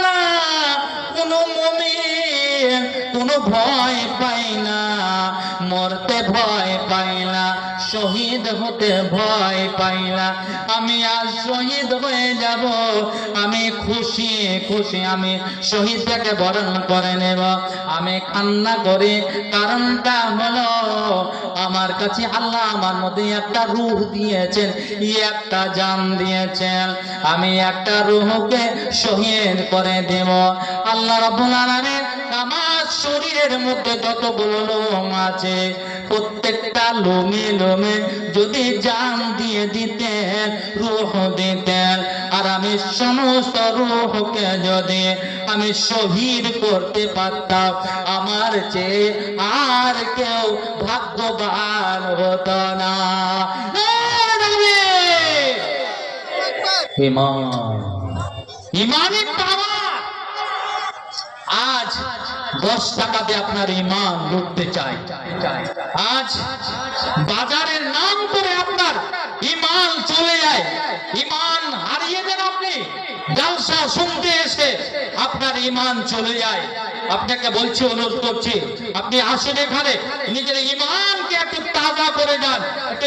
না, কোনো মুমিন কোনো ভয় পাই না, মরতে ভয় পাই না, শহীদ হতে ভয় পাই না। আমি আজ শহীদ হয়ে যাব, আমি খুশি খুশি আমি শহীদটাকে বরণ করে নেব। আমি কান্না করি, কারণটা হলো আমার কাছে আল্লাহ আমার মধ্যে একটা রূহ দিয়েছেন, একটা জান দিয়েছেন, আমি একটা রূহকে শহীদ করে দেব। আল্লাহ রাব্বুল আলামিন আমার শরীরের মধ্যে যতগুলো লোম আছে প্রত্যেকটা লোমে লোমে যদি জান দিয়ে দিতেন, রূহ দিতেন, আর আমি সমস্ত রূহকে যদি আমি শহীদ করতে পারতাম, আমার চেয়ে আর কেউ ভাগ্যবান হতো না। ঈমান, ঈমানের পাওয়ার। আজ 10 টাকা দিয়ে আপনার ঈমান লুটতে চাই, আজ বাজারের নাম করে আপনার ঈমান চলে যায়, ঈমান হারিয়ে দেন আপনি জালসা শুনতে এসে আপনার ঈমান চলে যায়। আপনাকে বলছি, অনুরোধ করছি, আপনি আসেন এখানে নিজের ঈমানকে একটু তাজা করে যান, একটা